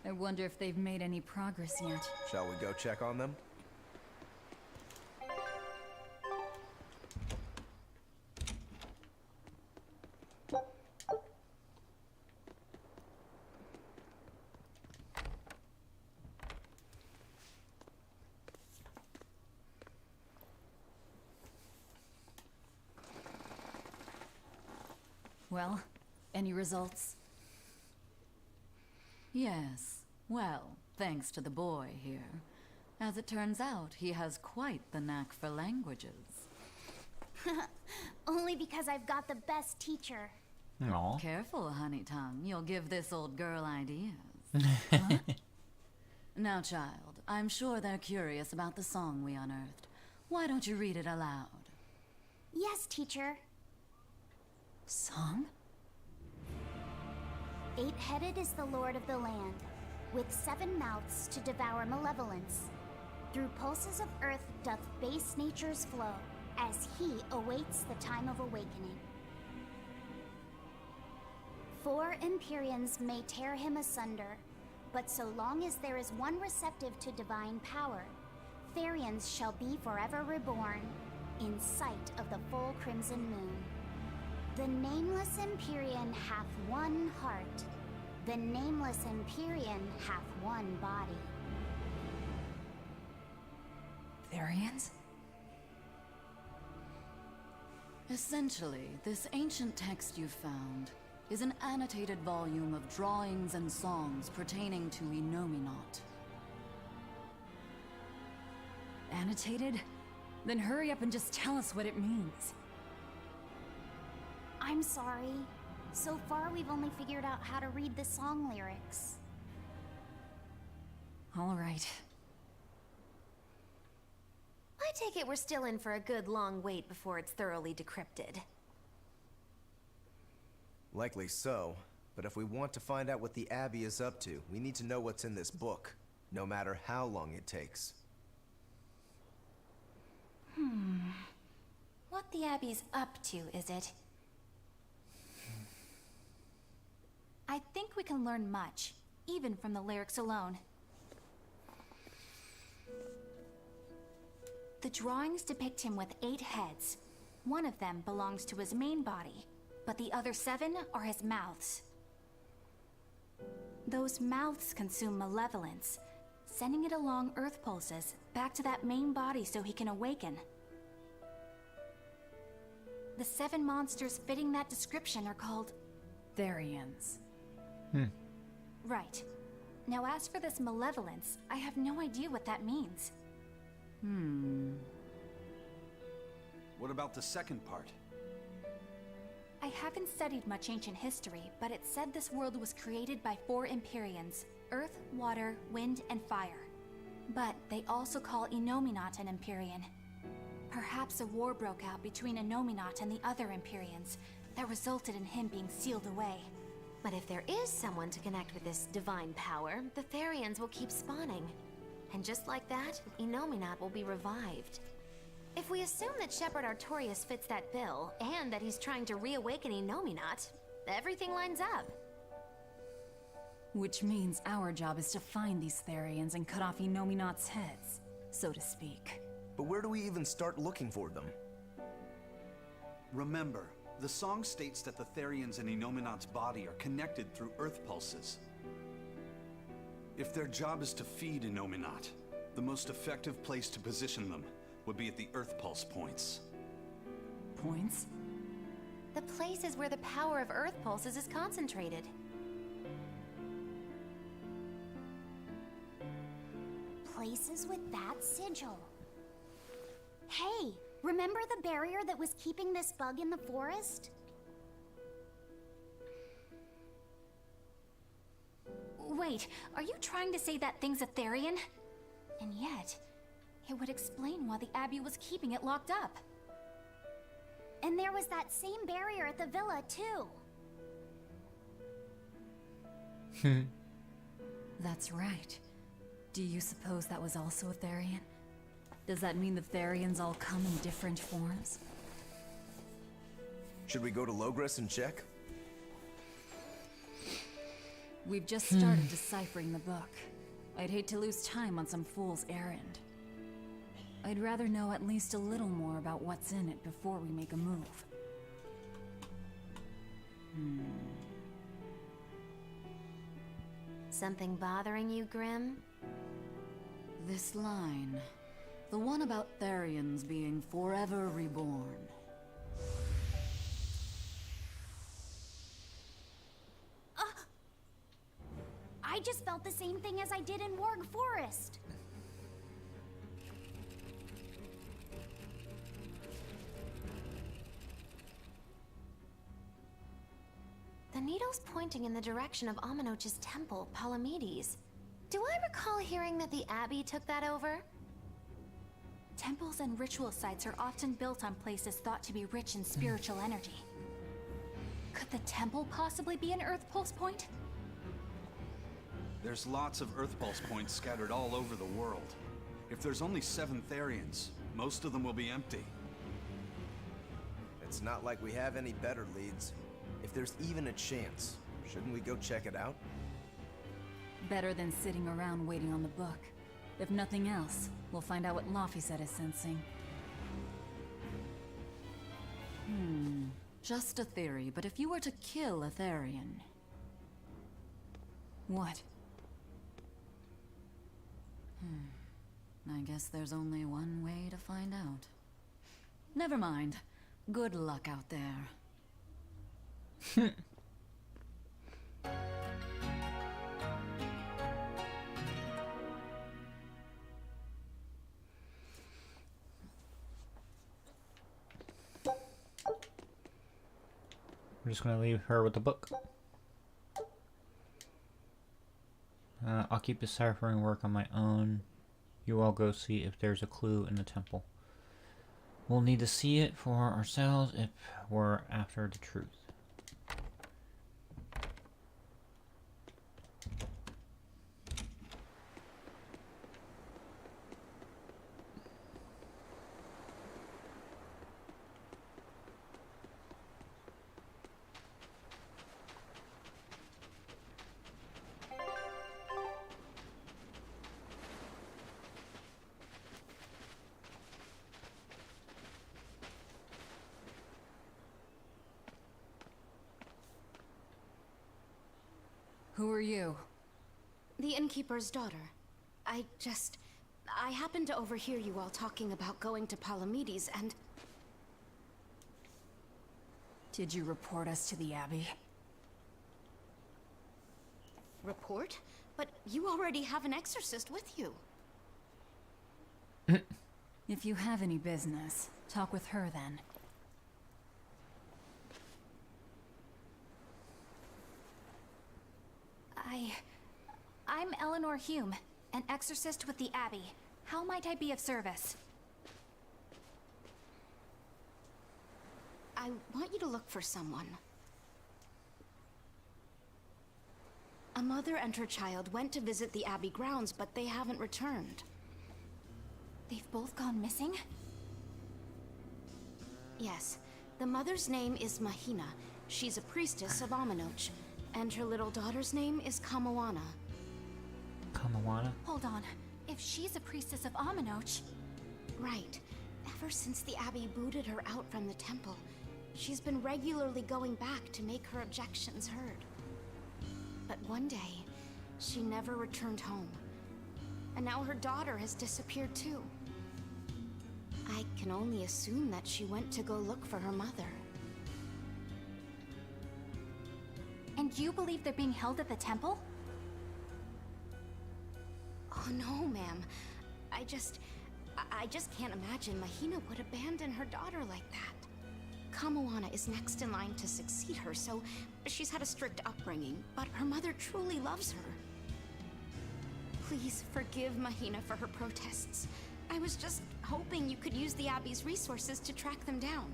I wonder if they've made any progress yet. Shall we go check on them? Well, any results? Yes. Well, thanks to the boy here. As it turns out, he has quite the knack for languages. Only because I've got the best teacher. Aww. Careful, honey tongue. You'll give this old girl ideas. Huh? Now, child, I'm sure they're curious about the song we unearthed. Why don't you read it aloud? Yes, teacher. Song? 8-headed is the lord of the land, with 7 mouths to devour malevolence. Through pulses of earth doth base nature's flow, as he awaits the time of awakening. 4 Empyreans may tear him asunder, but so long as there is one receptive to divine power, Therians shall be forever reborn, in sight of the full crimson moon. The nameless Empyrean hath one heart. The nameless Empyrean hath one body. Therians? Essentially, this ancient text you found is an annotated volume of drawings and songs pertaining to Enominat. Annotated? Then hurry up and just tell us what it means. I'm sorry. So far, we've only figured out how to read the song lyrics. All right. I take it we're still in for a good long wait before it's thoroughly decrypted. Likely so, but if we want to find out what the Abbey is up to, we need to know what's in this book, no matter how long it takes. What the Abbey's up to, is it? I think we can learn much, even from the lyrics alone. The drawings depict him with 8 heads. One of them belongs to his main body, but the other 7 are his mouths. Those mouths consume malevolence, sending it along Earth pulses back to that main body so he can awaken. The 7 monsters fitting that description are called Therians. Right. Now as for this malevolence, I have no idea what that means. What about the second part? I haven't studied much ancient history, but it said this world was created by 4 Empyreans: Earth, Water, Wind, and Fire. But they also call Enominat an Empyrean. Perhaps a war broke out between Enominat and the other Empyreans that resulted in him being sealed away. But if there is someone to connect with this divine power, the Therians will keep spawning. And just like that, Enominat will be revived. If we assume that Shepherd Artorius fits that bill, and that he's trying to reawaken Enominat, everything lines up. Which means our job is to find these Therians and cut off Enominat's heads, so to speak. But where do we even start looking for them? Remember, the song states that the Therians in Enominat's body are connected through Earth pulses. If their job is to feed Enominat, the most effective place to position them would be at the Earth pulse points. Points? The places where the power of Earth pulses is concentrated. Places with that sigil. Hey, remember the barrier that was keeping this bug in the forest? Wait, are you trying to say that thing's a Therian? And yet, it would explain why the Abbey was keeping it locked up. And there was that same barrier at the villa, too. That's right. Do you suppose that was also a Therian? Does that mean the Therians all come in different forms? Should we go to Logres and check? We've just started deciphering the book. I'd hate to lose time on some fool's errand. I'd rather know at least a little more about what's in it before we make a move. Something bothering you, Grim? This line. The one about Therians being forever reborn. I just felt the same thing as I did in Warg Forest. The needle's pointing in the direction of Aminoch's temple, Palamedes. Do I recall hearing that the Abbey took that over? Temples and ritual sites are often built on places thought to be rich in spiritual energy. Could the temple possibly be an Earth pulse point? There's lots of Earth pulse points scattered all over the world. If there's only 7 Therians, most of them will be empty. It's not like we have any better leads. If there's even a chance, Shouldn't we go check it out? Better than sitting around waiting on the book. If nothing else, we'll find out what Laphicet is sensing. Just a theory, but if you were to kill a Therian... What? I guess there's only one way to find out. Never mind. Good luck out there. We're just gonna leave her with the book. I'll keep deciphering work on my own. You all go see if there's a clue in the temple. We'll need to see it for ourselves if we're after the truth. Who are you? The innkeeper's daughter. I happened to overhear you all talking about going to Palamedes and... Did you report us to the Abbey? Report? But you already have an exorcist with you. If you have any business, talk with her then. I'm Eleanor Hume, an exorcist with the Abbey. How might I be of service? I want you to look for someone. A mother and her child went to visit the Abbey grounds, but they haven't returned. They've both gone missing? Yes. The mother's name is Mahina. She's a priestess of Aminoch. And her little daughter's name is Kamawana. Kamawana? Hold on. If she's a priestess of Aminoch... Right. Ever since the Abbey booted her out from the temple, she's been regularly going back to make her objections heard. But one day, she never returned home. And now her daughter has disappeared too. I can only assume that she went to go look for her mother. And you believe they're being held at the temple? Oh no, ma'am. I just can't imagine Mahina would abandon her daughter like that. Kamawana is next in line to succeed her, so she's had a strict upbringing, but her mother truly loves her. Please forgive Mahina for her protests. I was just hoping you could use the Abbey's resources to track them down.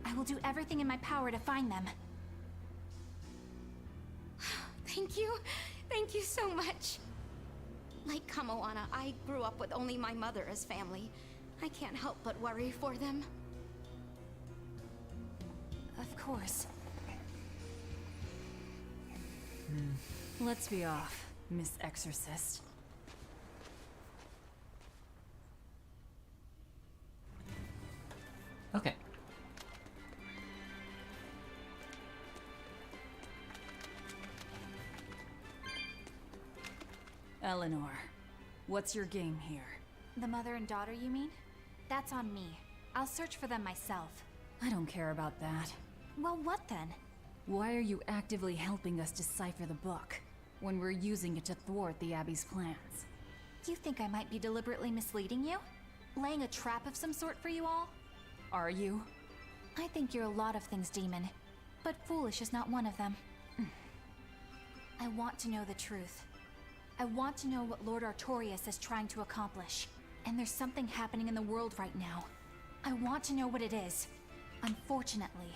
I will do everything in my power to find them. Thank you. Thank you so much. Like Kamawana, I grew up with only my mother as family. I can't help but worry for them. Of course. Let's be off, Miss Exorcist. Okay. Eleanor, what's your game here? The mother and daughter, you mean? That's on me. I'll search for them myself. I don't care about that. Well, what then? Why are you actively helping us decipher the book, when we're using it to thwart the Abbey's plans? You think I might be deliberately misleading you? Laying a trap of some sort for you all? Are you? I think you're a lot of things, Demon. But foolish is not one of them. I want to know the truth. I want to know what Lord Artorias is trying to accomplish. And there's something happening in the world right now. I want to know what it is. Unfortunately,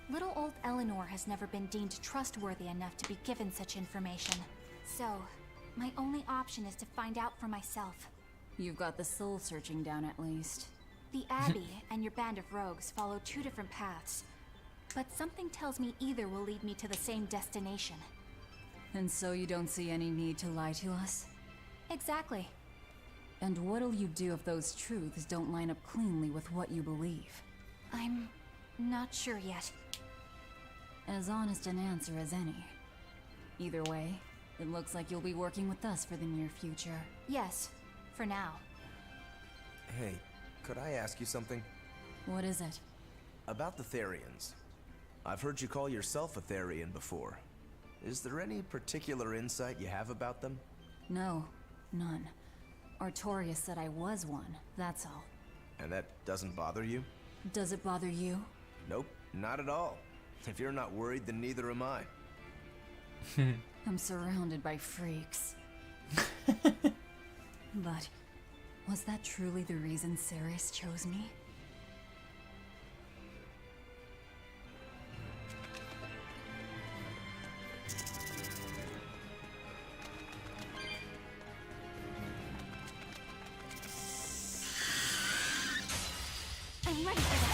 little old Eleanor has never been deemed trustworthy enough to be given such information. So, my only option is to find out for myself. You've got the soul searching down at least. The Abbey and your band of rogues follow two different paths. But something tells me either will lead me to the same destination. And so you don't see any need to lie to us? Exactly. And what'll you do if those truths don't line up cleanly with what you believe? I'm not sure yet. As honest an answer as any. Either way, it looks like you'll be working with us for the near future. Yes, for now. Hey, could I ask you something? What is it? About the Therians. I've heard you call yourself a Therian before. Is there any particular insight you have about them? No, none. Artorias said I was one, that's all. And that doesn't bother you? Does it bother you? Nope, not at all. If you're not worried, then neither am I. I'm surrounded by freaks. But was that truly the reason Ceres chose me? I'm ready for that.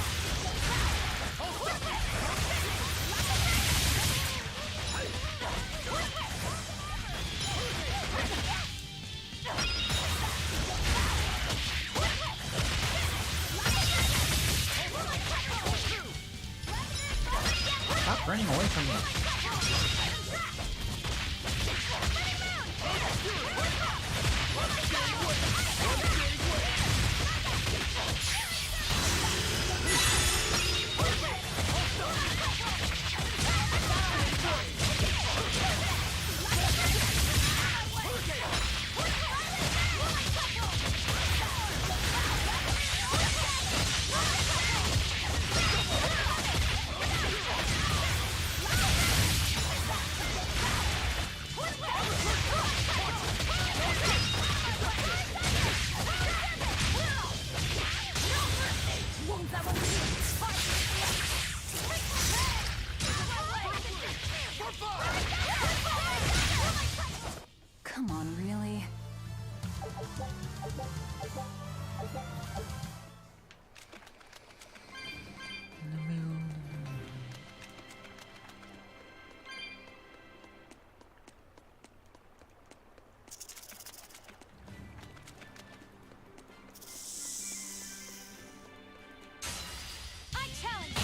Stop running away from me. Come on, really? I challenge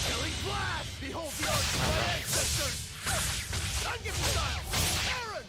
Killing blast! Behold the arts of my ancestors! Gun style! Aaron!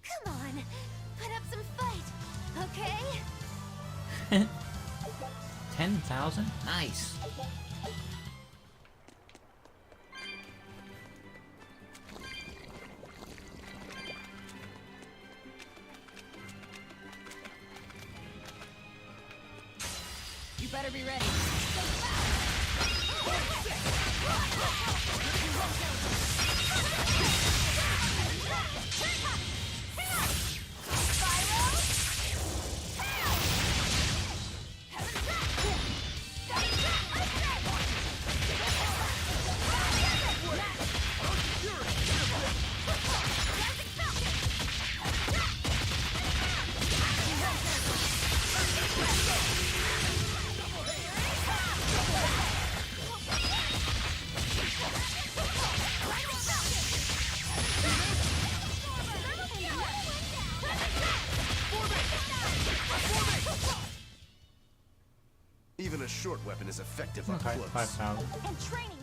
Come on, put up some fight, okay? 10,000? Nice. You better be ready. Right weapon is effective up Okay, close. 5,000. And training.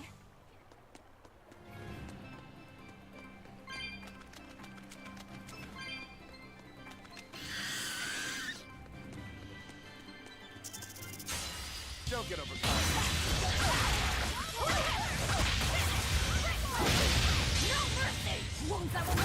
Don't get overconfident. No mercy! Won't that will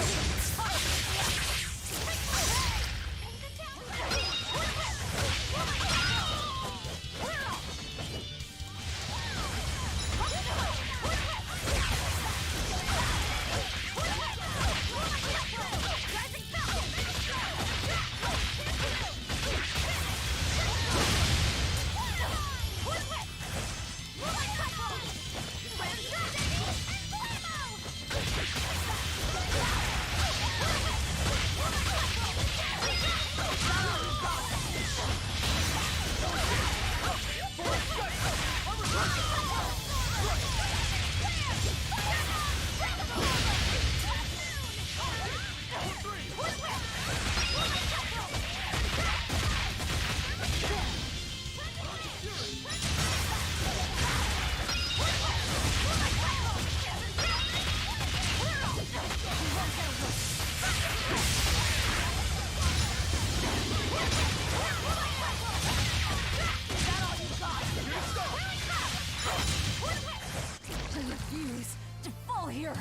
here!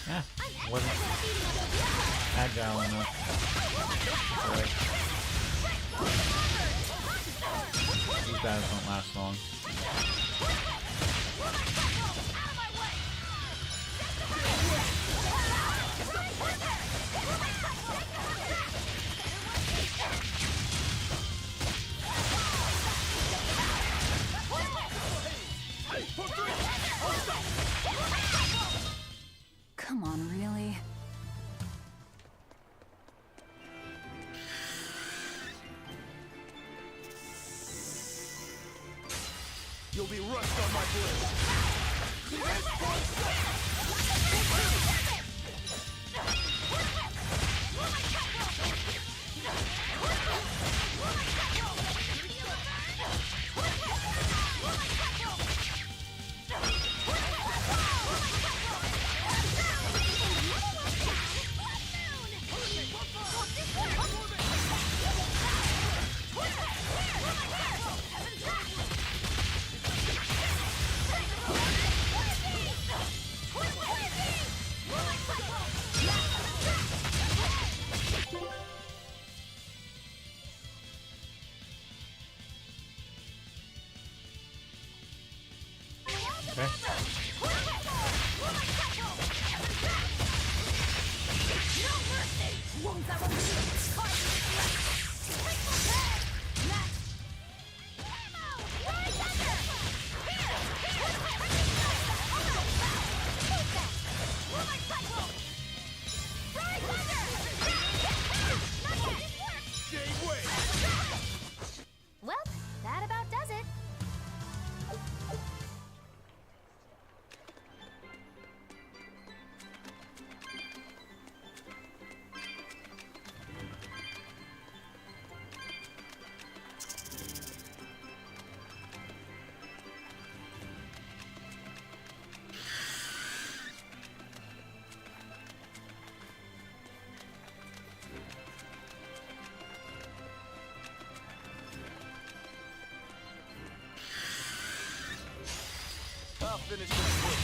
Yeah, wasn't agile enough. Right. These guys don't last long. Come on, really? You'll be rushed on my blade. Well, that about does it. I'll finish this quick.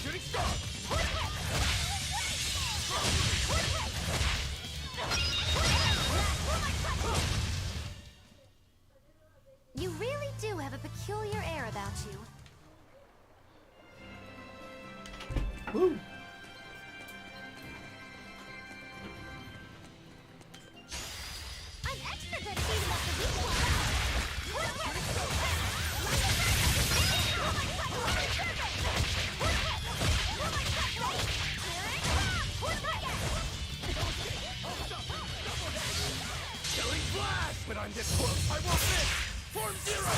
Shooting star! You really do have a peculiar air about you. Woo! I'm extra good at beating up the weak ones. will fist! Form zero!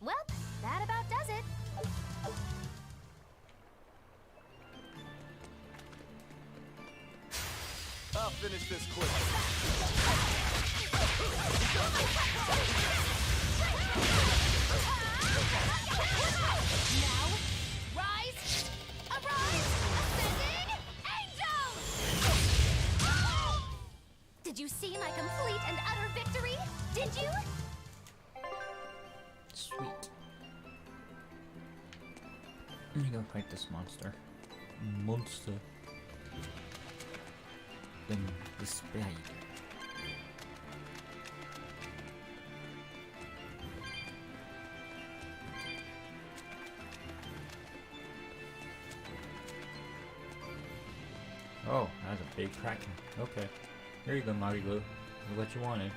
Well, that about does it. I'll finish this quick. Now, rise, arise, ascending angels! Did you see my complete and utter victory? Did you? Sweet. I'm gonna go fight this monster. Monster. Then the spider. Oh, that's a big kraken. Okay. Here you go, Marilu. What you wanted.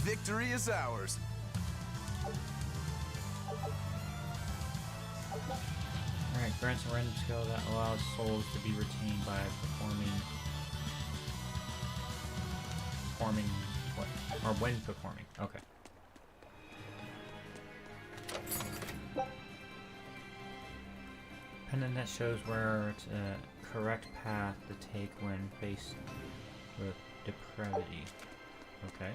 Victory is ours. Alright, grants a random skill that allows souls to be retained by performing what? Or when performing. Okay. Pendant that shows where it's a correct path to take when faced with depravity. Okay.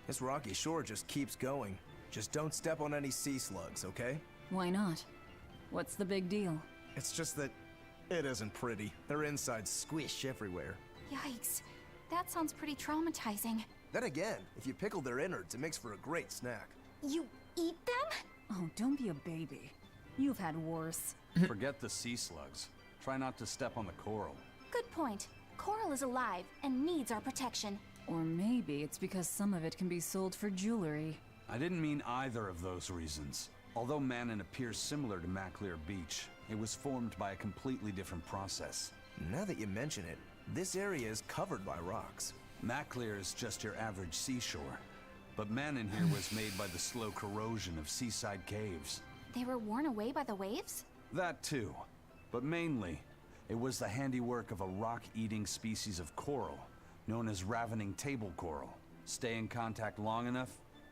This rocky shore just keeps going. Just don't step on any sea slugs, okay? Why not? What's the big deal? It's just that it isn't pretty. Their insides squish everywhere. Yikes. That sounds pretty traumatizing. Then again, if you pickle their innards, it makes for a great snack. You eat them? Oh, don't be a baby. You've had worse. Forget the sea slugs. Try not to step on the coral. Good point. Coral is alive and needs our protection. Or maybe it's because some of it can be sold for jewelry. I didn't mean either of those reasons. Although Manon appears similar to Maclear Beach, it was formed by a completely different process. Now that you mention it, this area is covered by rocks. Maclear is just your average seashore, but Manon here was made by the slow corrosion of seaside caves. They were worn away by the waves? That too, but mainly, it was the handiwork of a rock-eating species of coral, known as ravening table coral. Stay in contact long enough,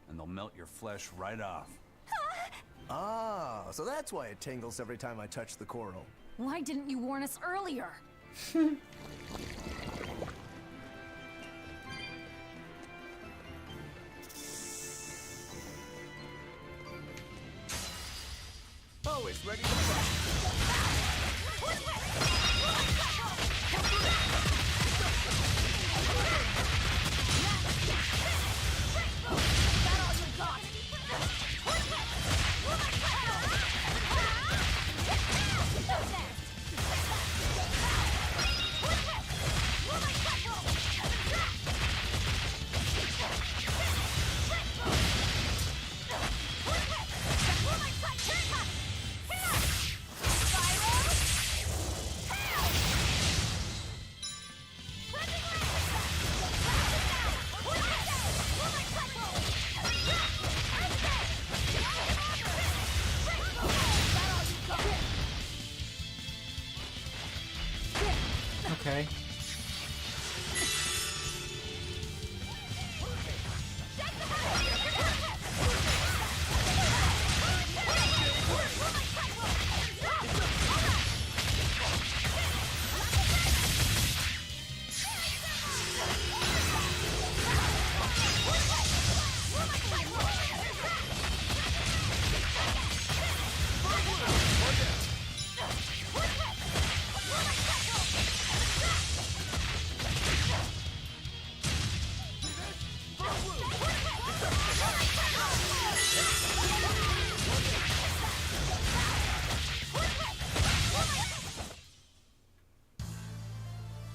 and they'll melt your flesh right off. Ah, so that's why it tingles every time I touch the coral. Why didn't you warn us earlier? Always ready to fight. Okay.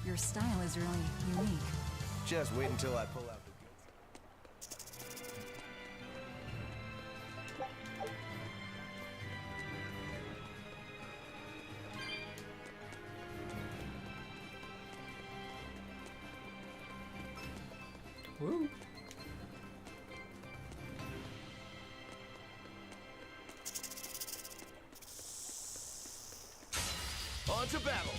Your style is really unique. Just wait until I pull out the Woo. On to battle!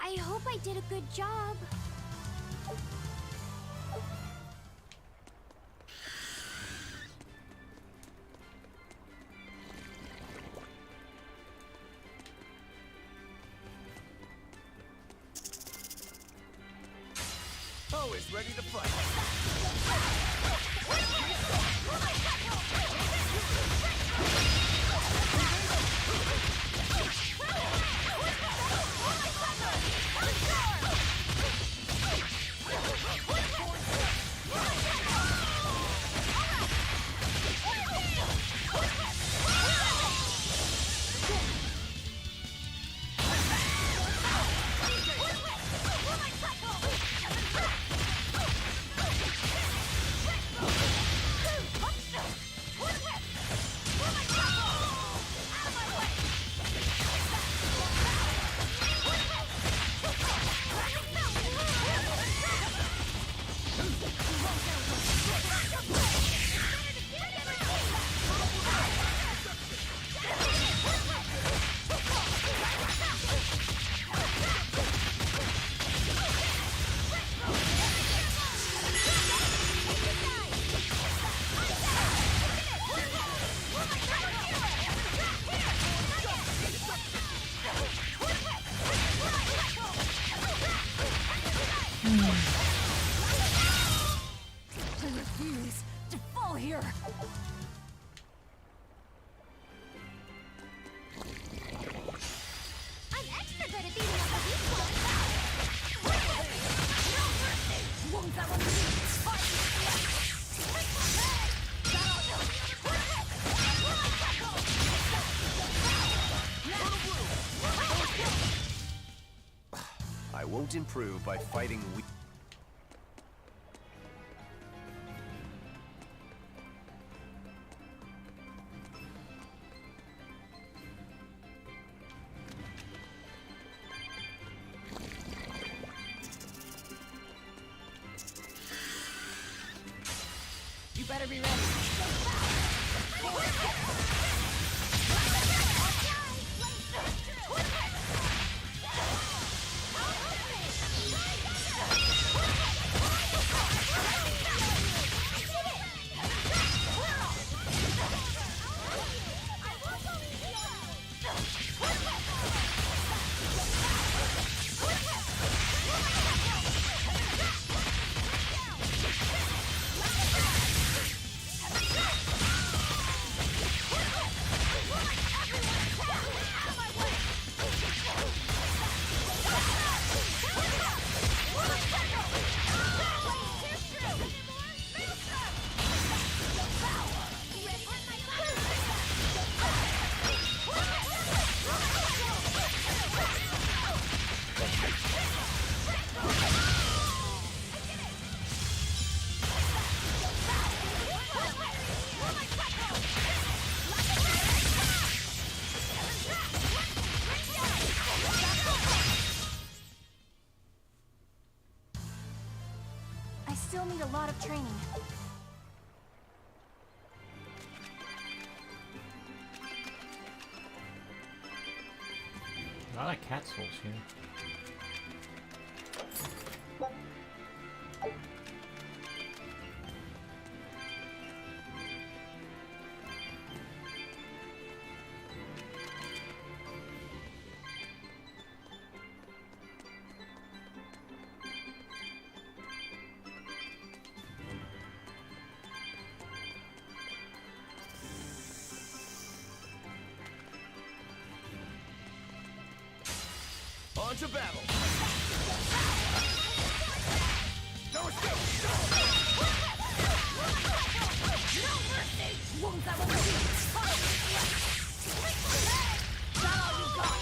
I hope I did a good job. Always ready to fight. I refuse to fall here. I'm extra good at beating up the weak ones. Won't that one I won't improve by fighting weak. You better be ready. I still need a lot of training. A lot of cat souls here. On to battle! No escape! No mercy! Wounds that will not all you got!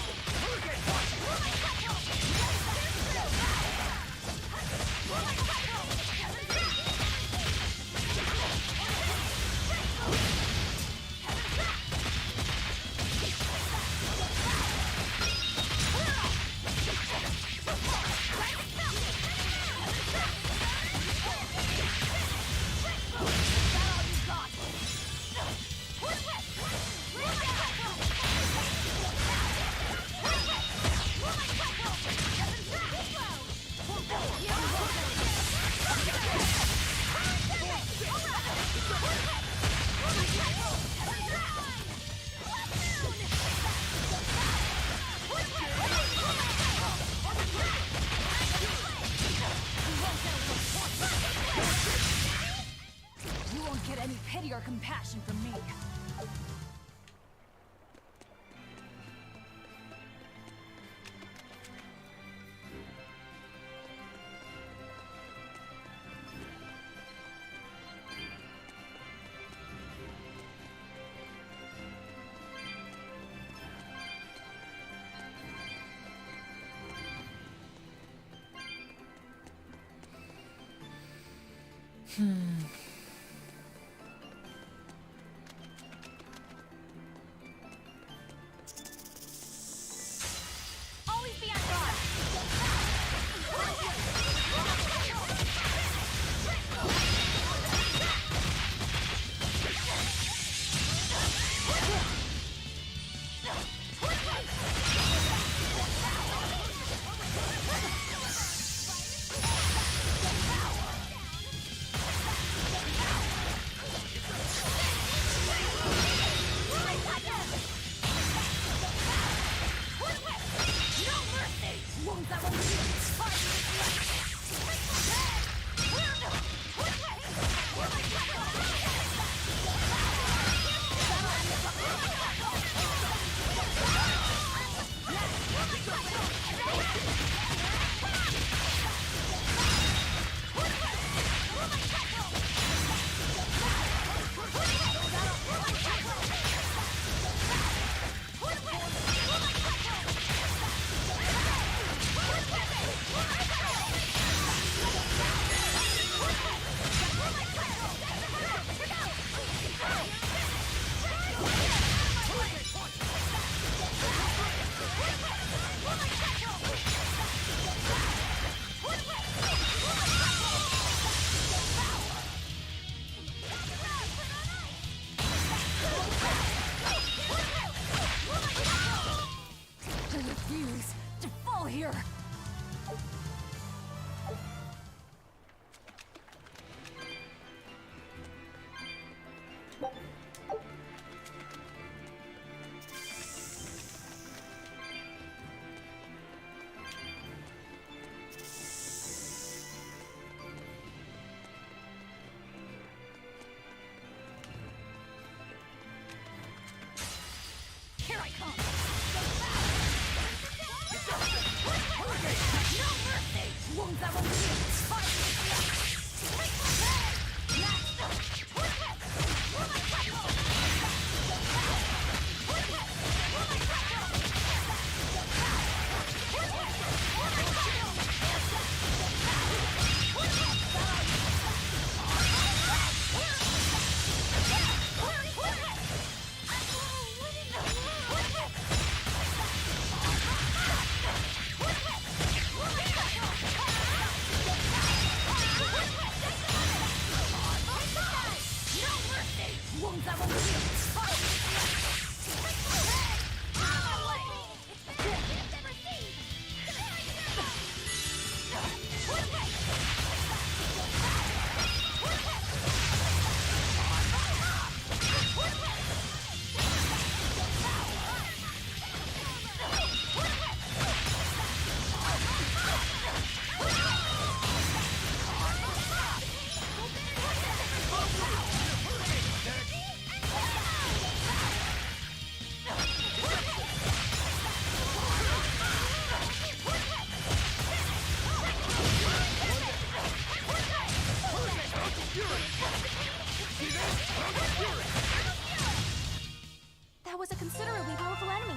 You won't get any pity or compassion from me. Always be on guard! That was a considerably powerful enemy.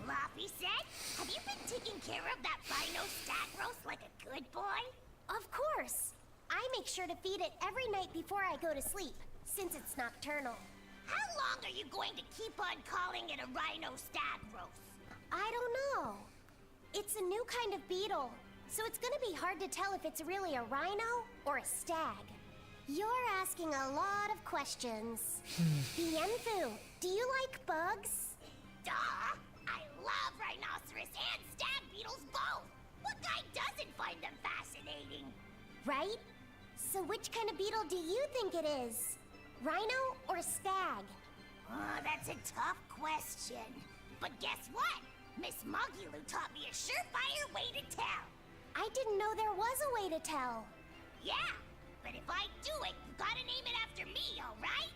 Floppy said, have you been taking care of that rhino stag roast like a good boy? Of course. I make sure to feed it every night before I go to sleep, since it's nocturnal. How long are you going to keep on calling it a rhino stag roast? I don't know. It's a new kind of beetle, so it's gonna be hard to tell if it's really a rhino or a stag. You're asking a lot of questions. Bienfu, do you like bugs? Duh! I love rhinoceros and stag beetles both! What guy doesn't find them fascinating? Right? So which kind of beetle do you think it is? Rhino or stag? Oh, that's a tough question. But guess what? Miss Mogulu taught me a surefire way to tell. I didn't know there was a way to tell. Yeah, but if I do it, you gotta name it after me, alright?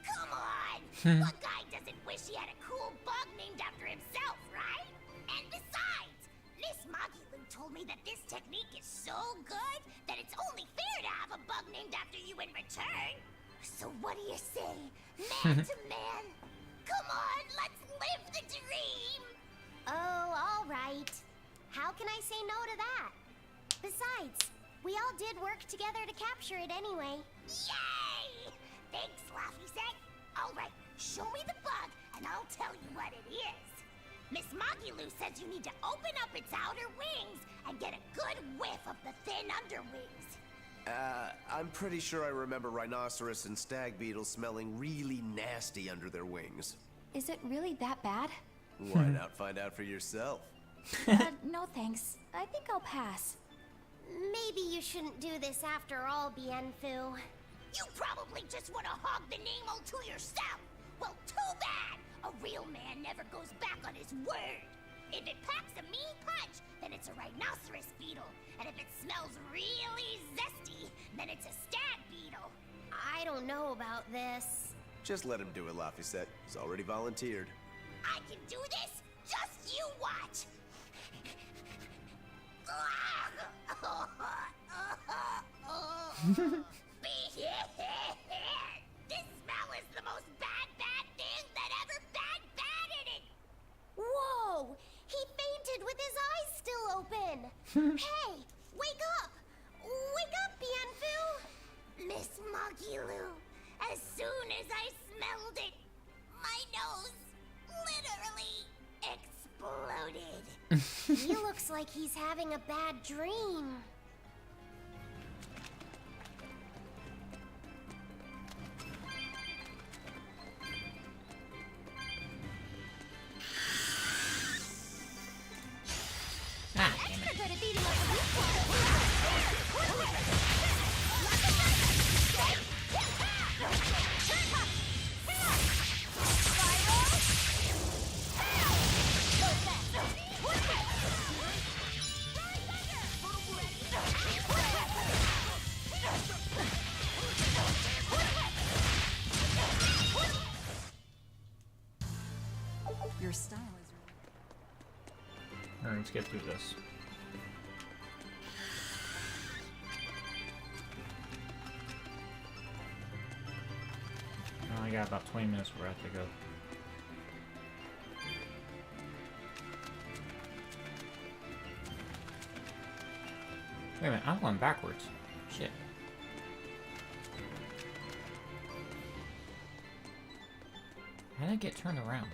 Come on! What guy doesn't wish he had a cool bug named after himself, right? And besides, Miss Mogulu told me that this technique is so good that it's only fair to have a bug named after you in return. So what do you say, man to man? Come on, let's live the dream! Oh, all right. How can I say no to that? Besides, we all did work together to capture it anyway. Yay! Thanks, Laffy said. All right, show me the bug, and I'll tell you what it is. Miss Mogulu says you need to open up its outer wings and get a good whiff of the thin underwings. I'm pretty sure I remember rhinoceros and stag beetles smelling really nasty under their wings. Is it really that bad? Why not find out for yourself? No thanks. I think I'll pass. Maybe you shouldn't do this after all, Bienfu. You probably just want to hog the name all to yourself. Well, too bad. A real man never goes back on his word. If it packs a mean punch, then it's a rhinoceros beetle. And if it smells really zesty, then it's a stag beetle. I don't know about this. Just let him do it, Laphicet. He's already volunteered. I can do this? Just you watch. This smell is the most bad thing that ever batted it. Whoa! He fainted with his eyes still open. Hey, wake up! Wake up, Bienfu! Miss Mogulu, as soon as I smelled it, my nose literally exploded. He looks like he's having a bad dream. Your style is... Alright, let's get through this. I got about 20 minutes where I have to go. Wait a minute, I'm going backwards. Shit. How did I get turned around?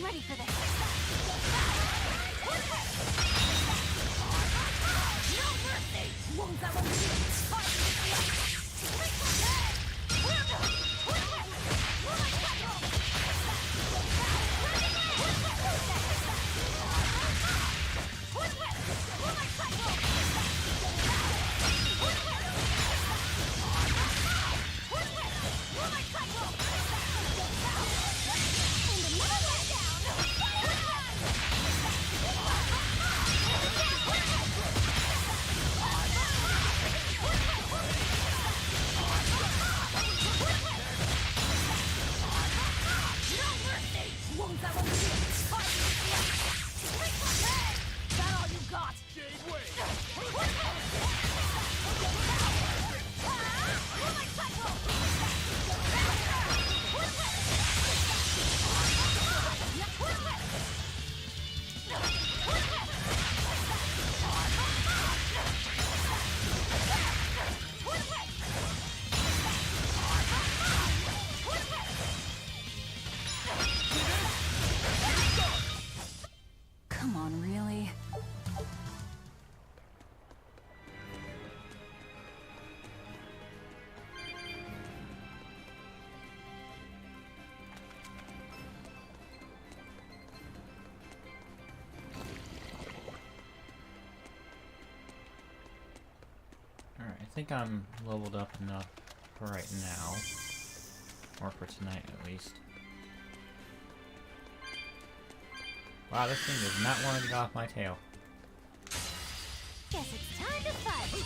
ready for this. No mercy! Wounds that won't Come on, really? Alright, I think I'm leveled up enough for right now. Or for tonight, at least. Wow, this thing does not want to get off my tail. Guess it's time to fight.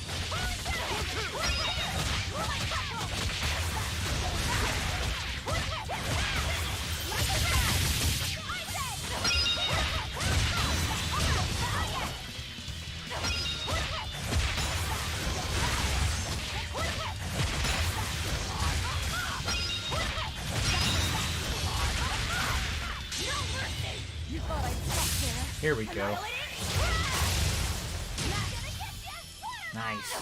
Here we go. Nice.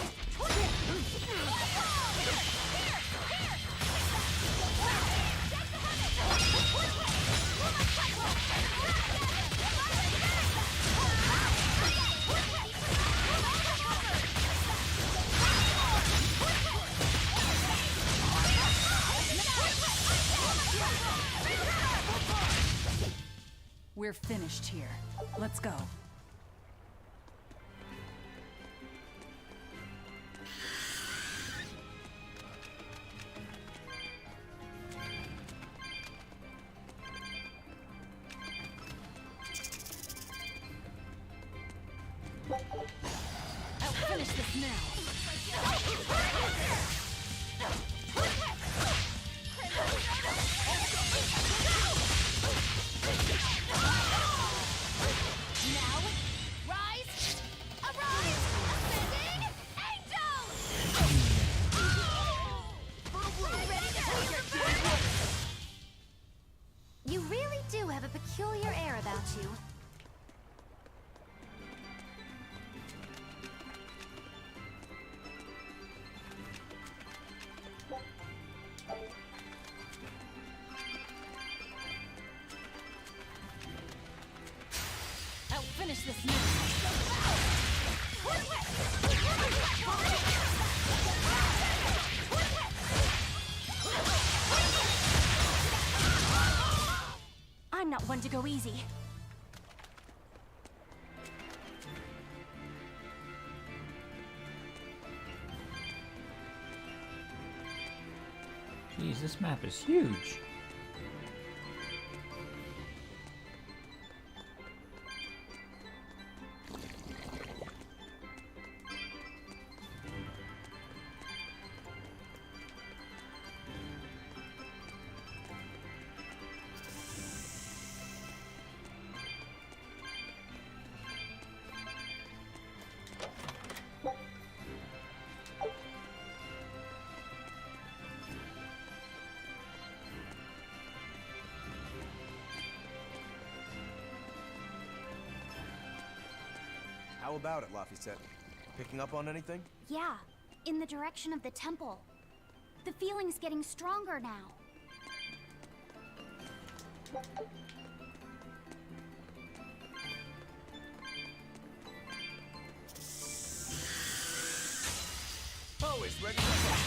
We're finished here. Let's go. I'll finish this now. Now, rise, arise, ascending angels! Ready to take your turn? You really do have a peculiar air about you. I'll finish this now. I'm not one to go easy. Jeez, this map is huge. How about it, Laphicet? Picking up on anything? Yeah, in the direction of the temple. The feeling's getting stronger now. foe is ready to fight.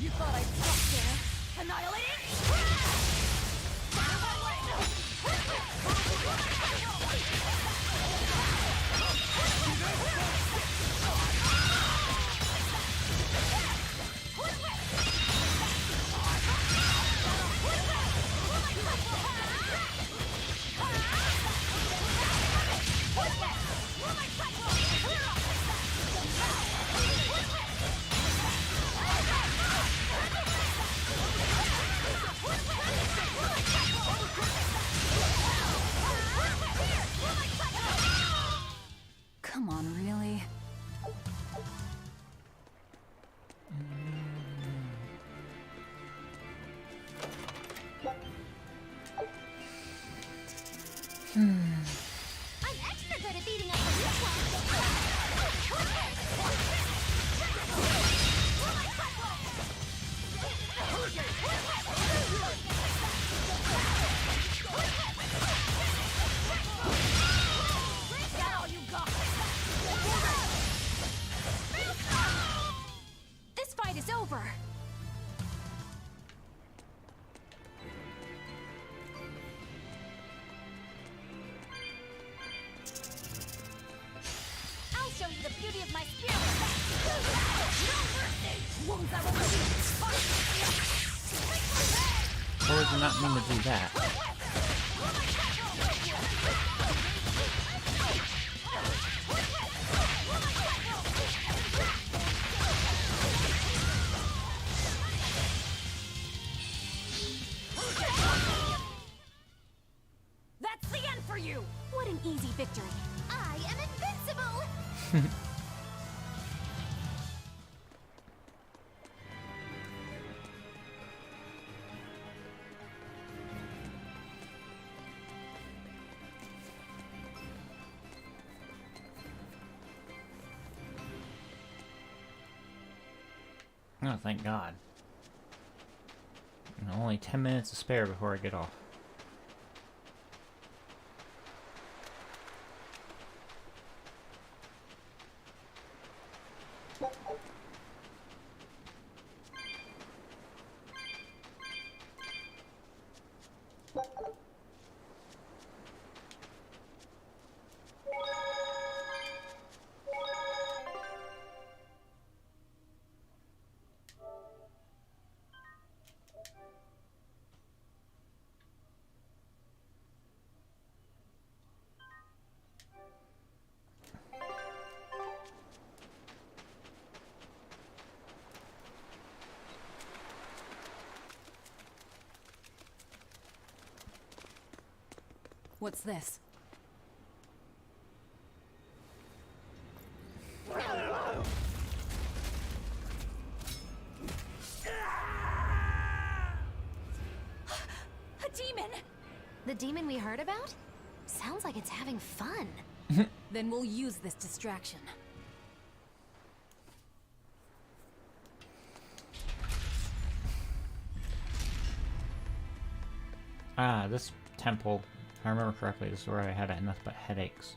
You thought I'd stop there? Annihilating? Come on, really? I'm extra good at beating up the weak Is that all you got? This fight is over. I'll show you the beauty of my skill. No mercy! Wounds that will Or did not mean to do that. That's the end for you! What an easy victory. I am invincible! Oh, thank God. And only 10 minutes to spare before I get off. What's this? A demon! The demon we heard about? Sounds like it's having fun. Then we'll use this distraction. Ah, this temple, if I remember correctly, this is where I had enough but headaches.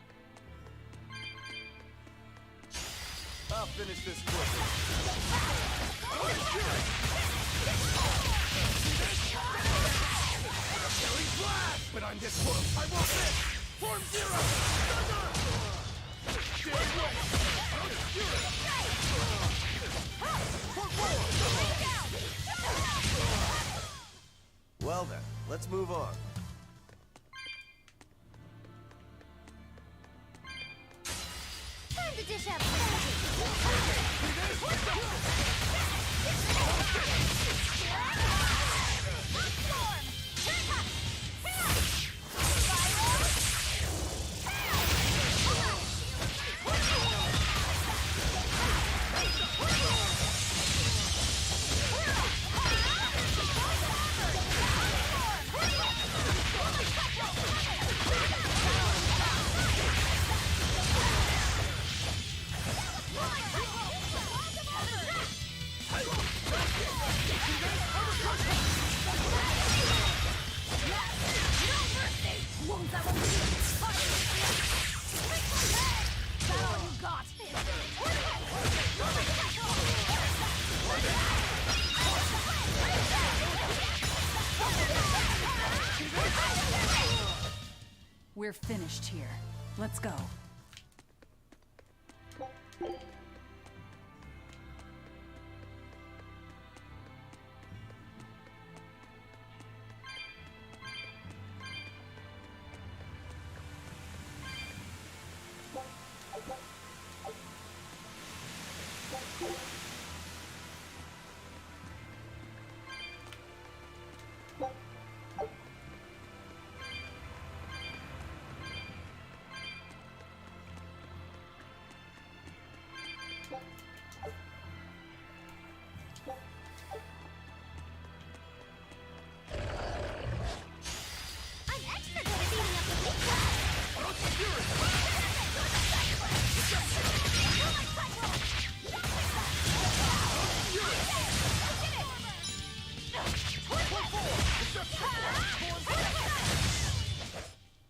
I'll finish this quickly. Killing blast! But I'm this close. I won't miss! Form zero! Well then, let's move on. Time to dish out means I won't see it. Is that all you got? We're finished here. Let's go.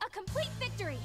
A complete victory!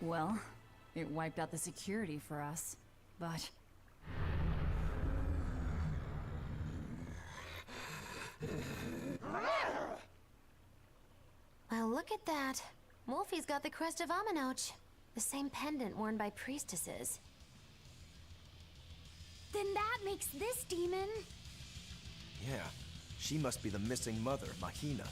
Well, it wiped out the security for us, but... Well, look at that. Wolfie's got the crest of Aminoch. The same pendant worn by priestesses. Then that makes this demon... Yeah, she must be the missing mother, Mahina.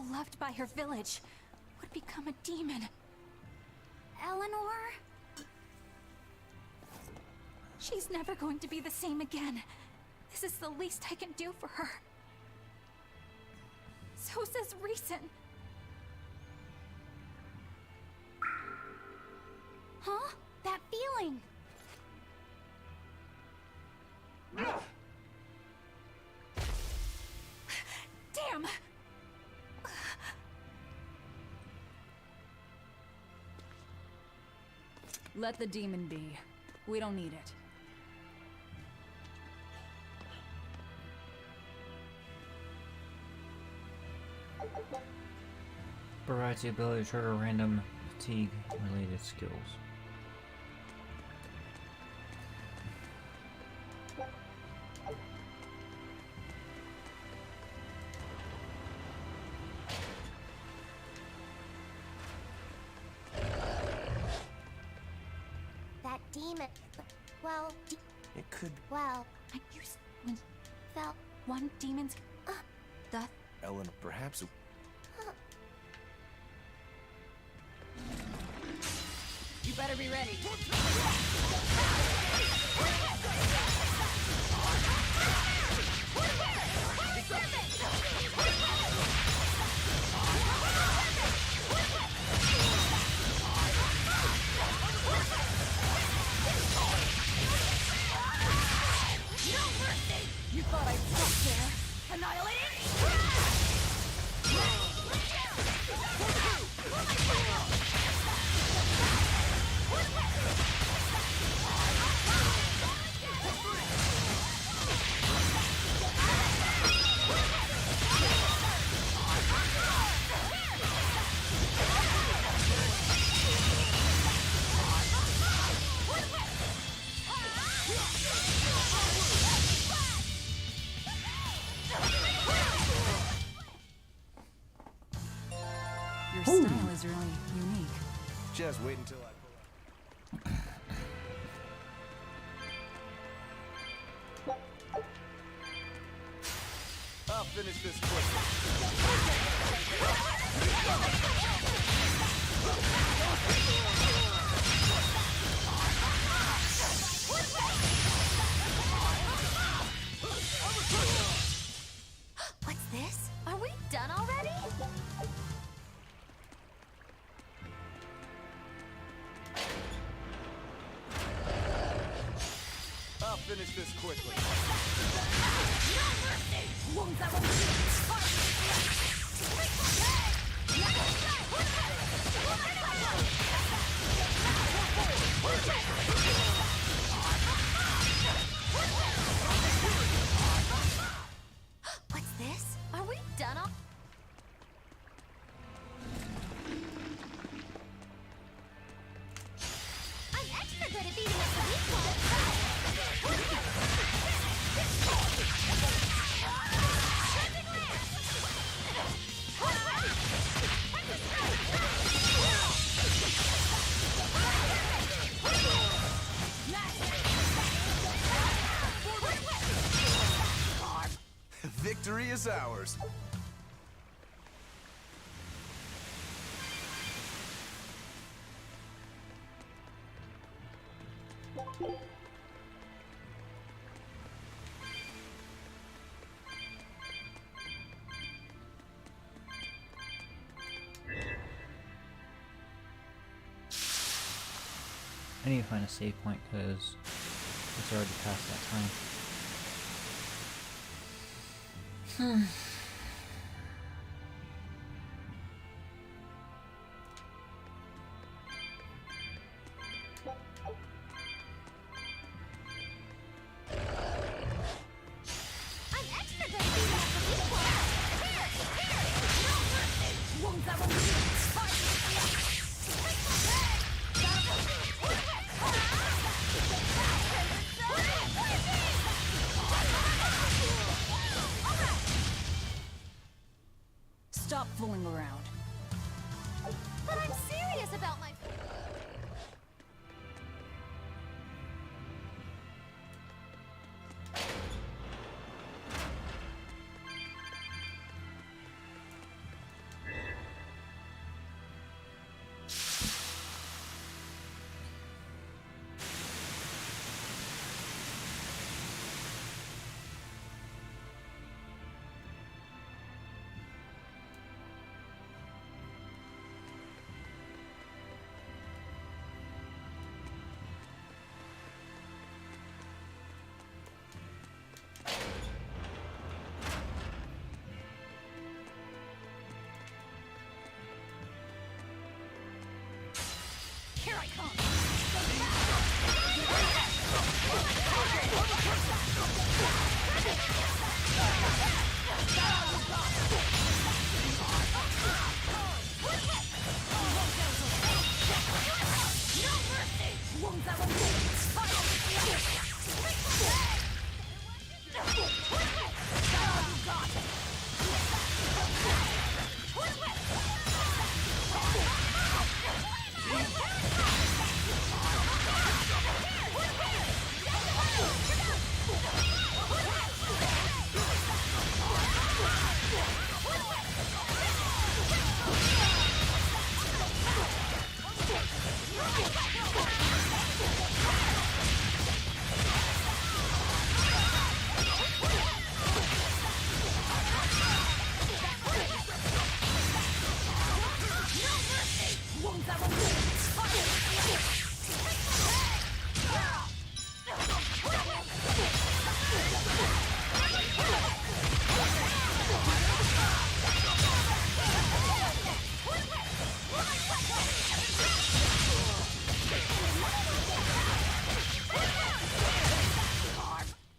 beloved by her village, would become a demon. Eleanor? She's never going to be the same again. This is the least I can do for her. So says reason. Huh? That feeling! Damn! Let the demon be. We don't need it. Provides the ability to trigger random fatigue-related skills. That demon. Well, It could... well, I used when felt one demon's the Ellen, perhaps... You better be ready. you thought I'd stop there? Annihilate Your style is really unique. Just wait until I pull out. I'll finish this What's this? Are we done already? I'll finish this quickly. What's this? Are we done all? I'm extra good at beating up the weak ones. Victory is ours. I need to find a save point because it's already past that time. I'm extra good at beating up the weak ones. Here I come! No mercy! Won't that one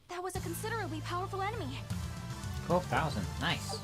That was a considerably powerful enemy. 12,000. Nice.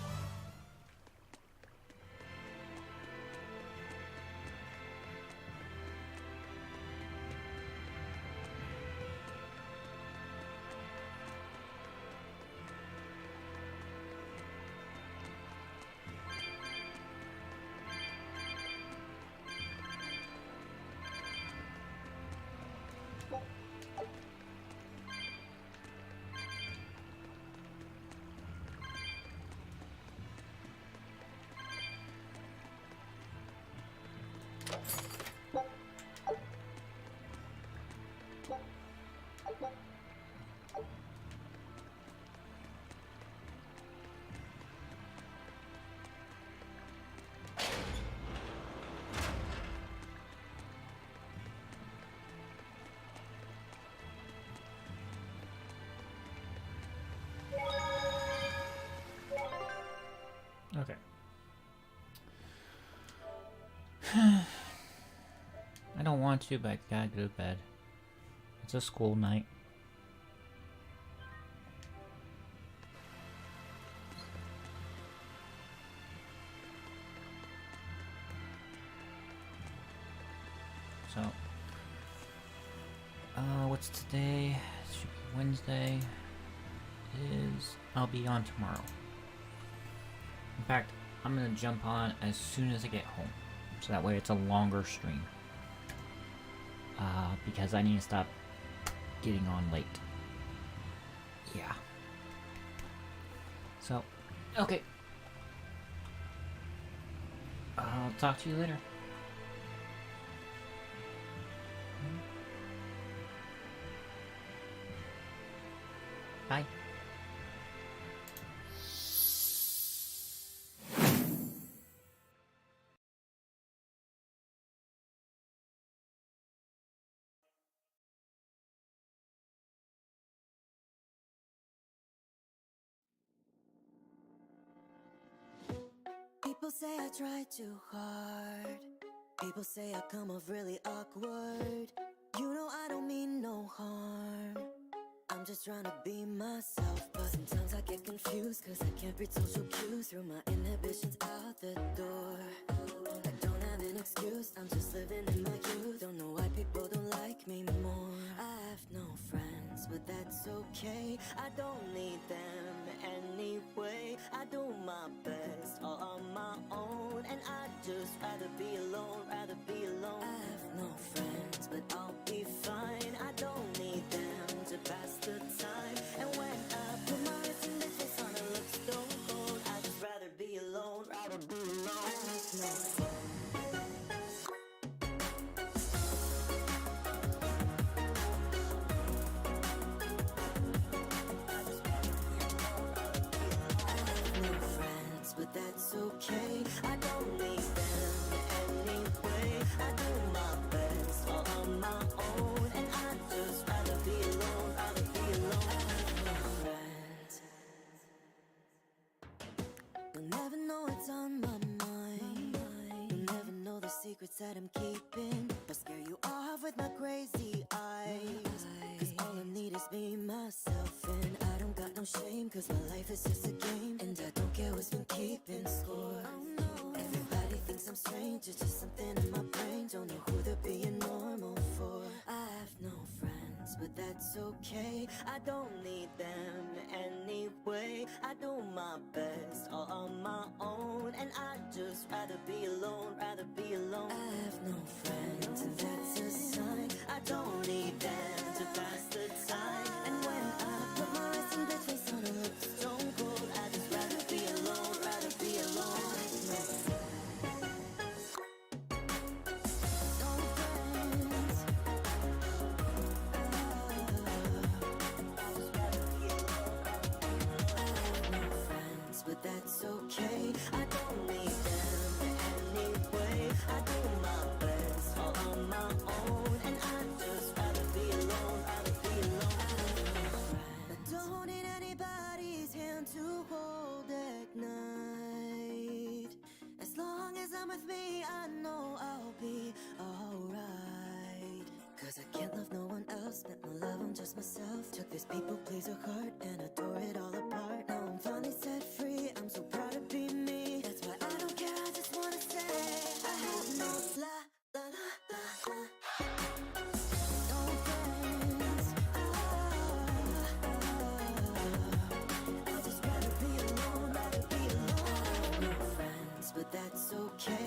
Okay. I don't want to, but I gotta go to bed. It's a school night. So, what's today? It should be Wednesday. I'll be on tomorrow. In fact, I'm gonna jump on as soon as I get home, so that way it's a longer stream. Because I need to stop getting on late. Yeah. So, okay. I'll talk to you later. Bye. People say I try too hard. People say I come off really awkward. You know I don't mean no harm. I'm just trying to be myself, but sometimes I get confused, cause I can't read social cues. Through my inhibitions out the door. I don't have an excuse, I'm just living in my youth. Don't know why people don't like me more. I have no friends, but that's okay. I don't need them anyway. I do my best all on my own, and I'd just rather be alone, rather be alone. I have no friends, but I'll be fine. I don't need them to pass the time. And when I put my wrist in this face on, it looks stone cold. I'd just rather be alone, rather be alone. I have no friends. But that's okay, I don't need them anyway. I do my best all on my secrets that I'm keeping, but scare you off with my crazy eyes. Cause all I need is me, myself, and I don't got no shame. Cause my life is just a game, and I don't care what's been keeping score. Everybody thinks I'm strange, it's just something in my brain. Don't know who they're being normal for. I have no friends, but that's okay. I don't need them anyway. I do my best all on my own, and I'd just rather be alone, rather be alone. I have no friends, and that's a sign. I don't need them to pass the time. And when I put my resting bitch face on a look stone cold, I'd just rather be alone, rather be alone. But that's okay, I don't need them anyway. I do my best all on my own, and I'd just rather be alone, rather be alone. I don't need anybody's hand to hold at night. As long as I'm with me, I know I'll be alright. Cause I can't love no one else, spent my love on just myself. Took this people pleaser heart and I tore it all apart. Now I'm finally set free, I'm so proud to be me. That's why I don't care, I just wanna say I have no la la la la la. No friends, I'd just rather be alone, rather be alone. No friends, but that's okay.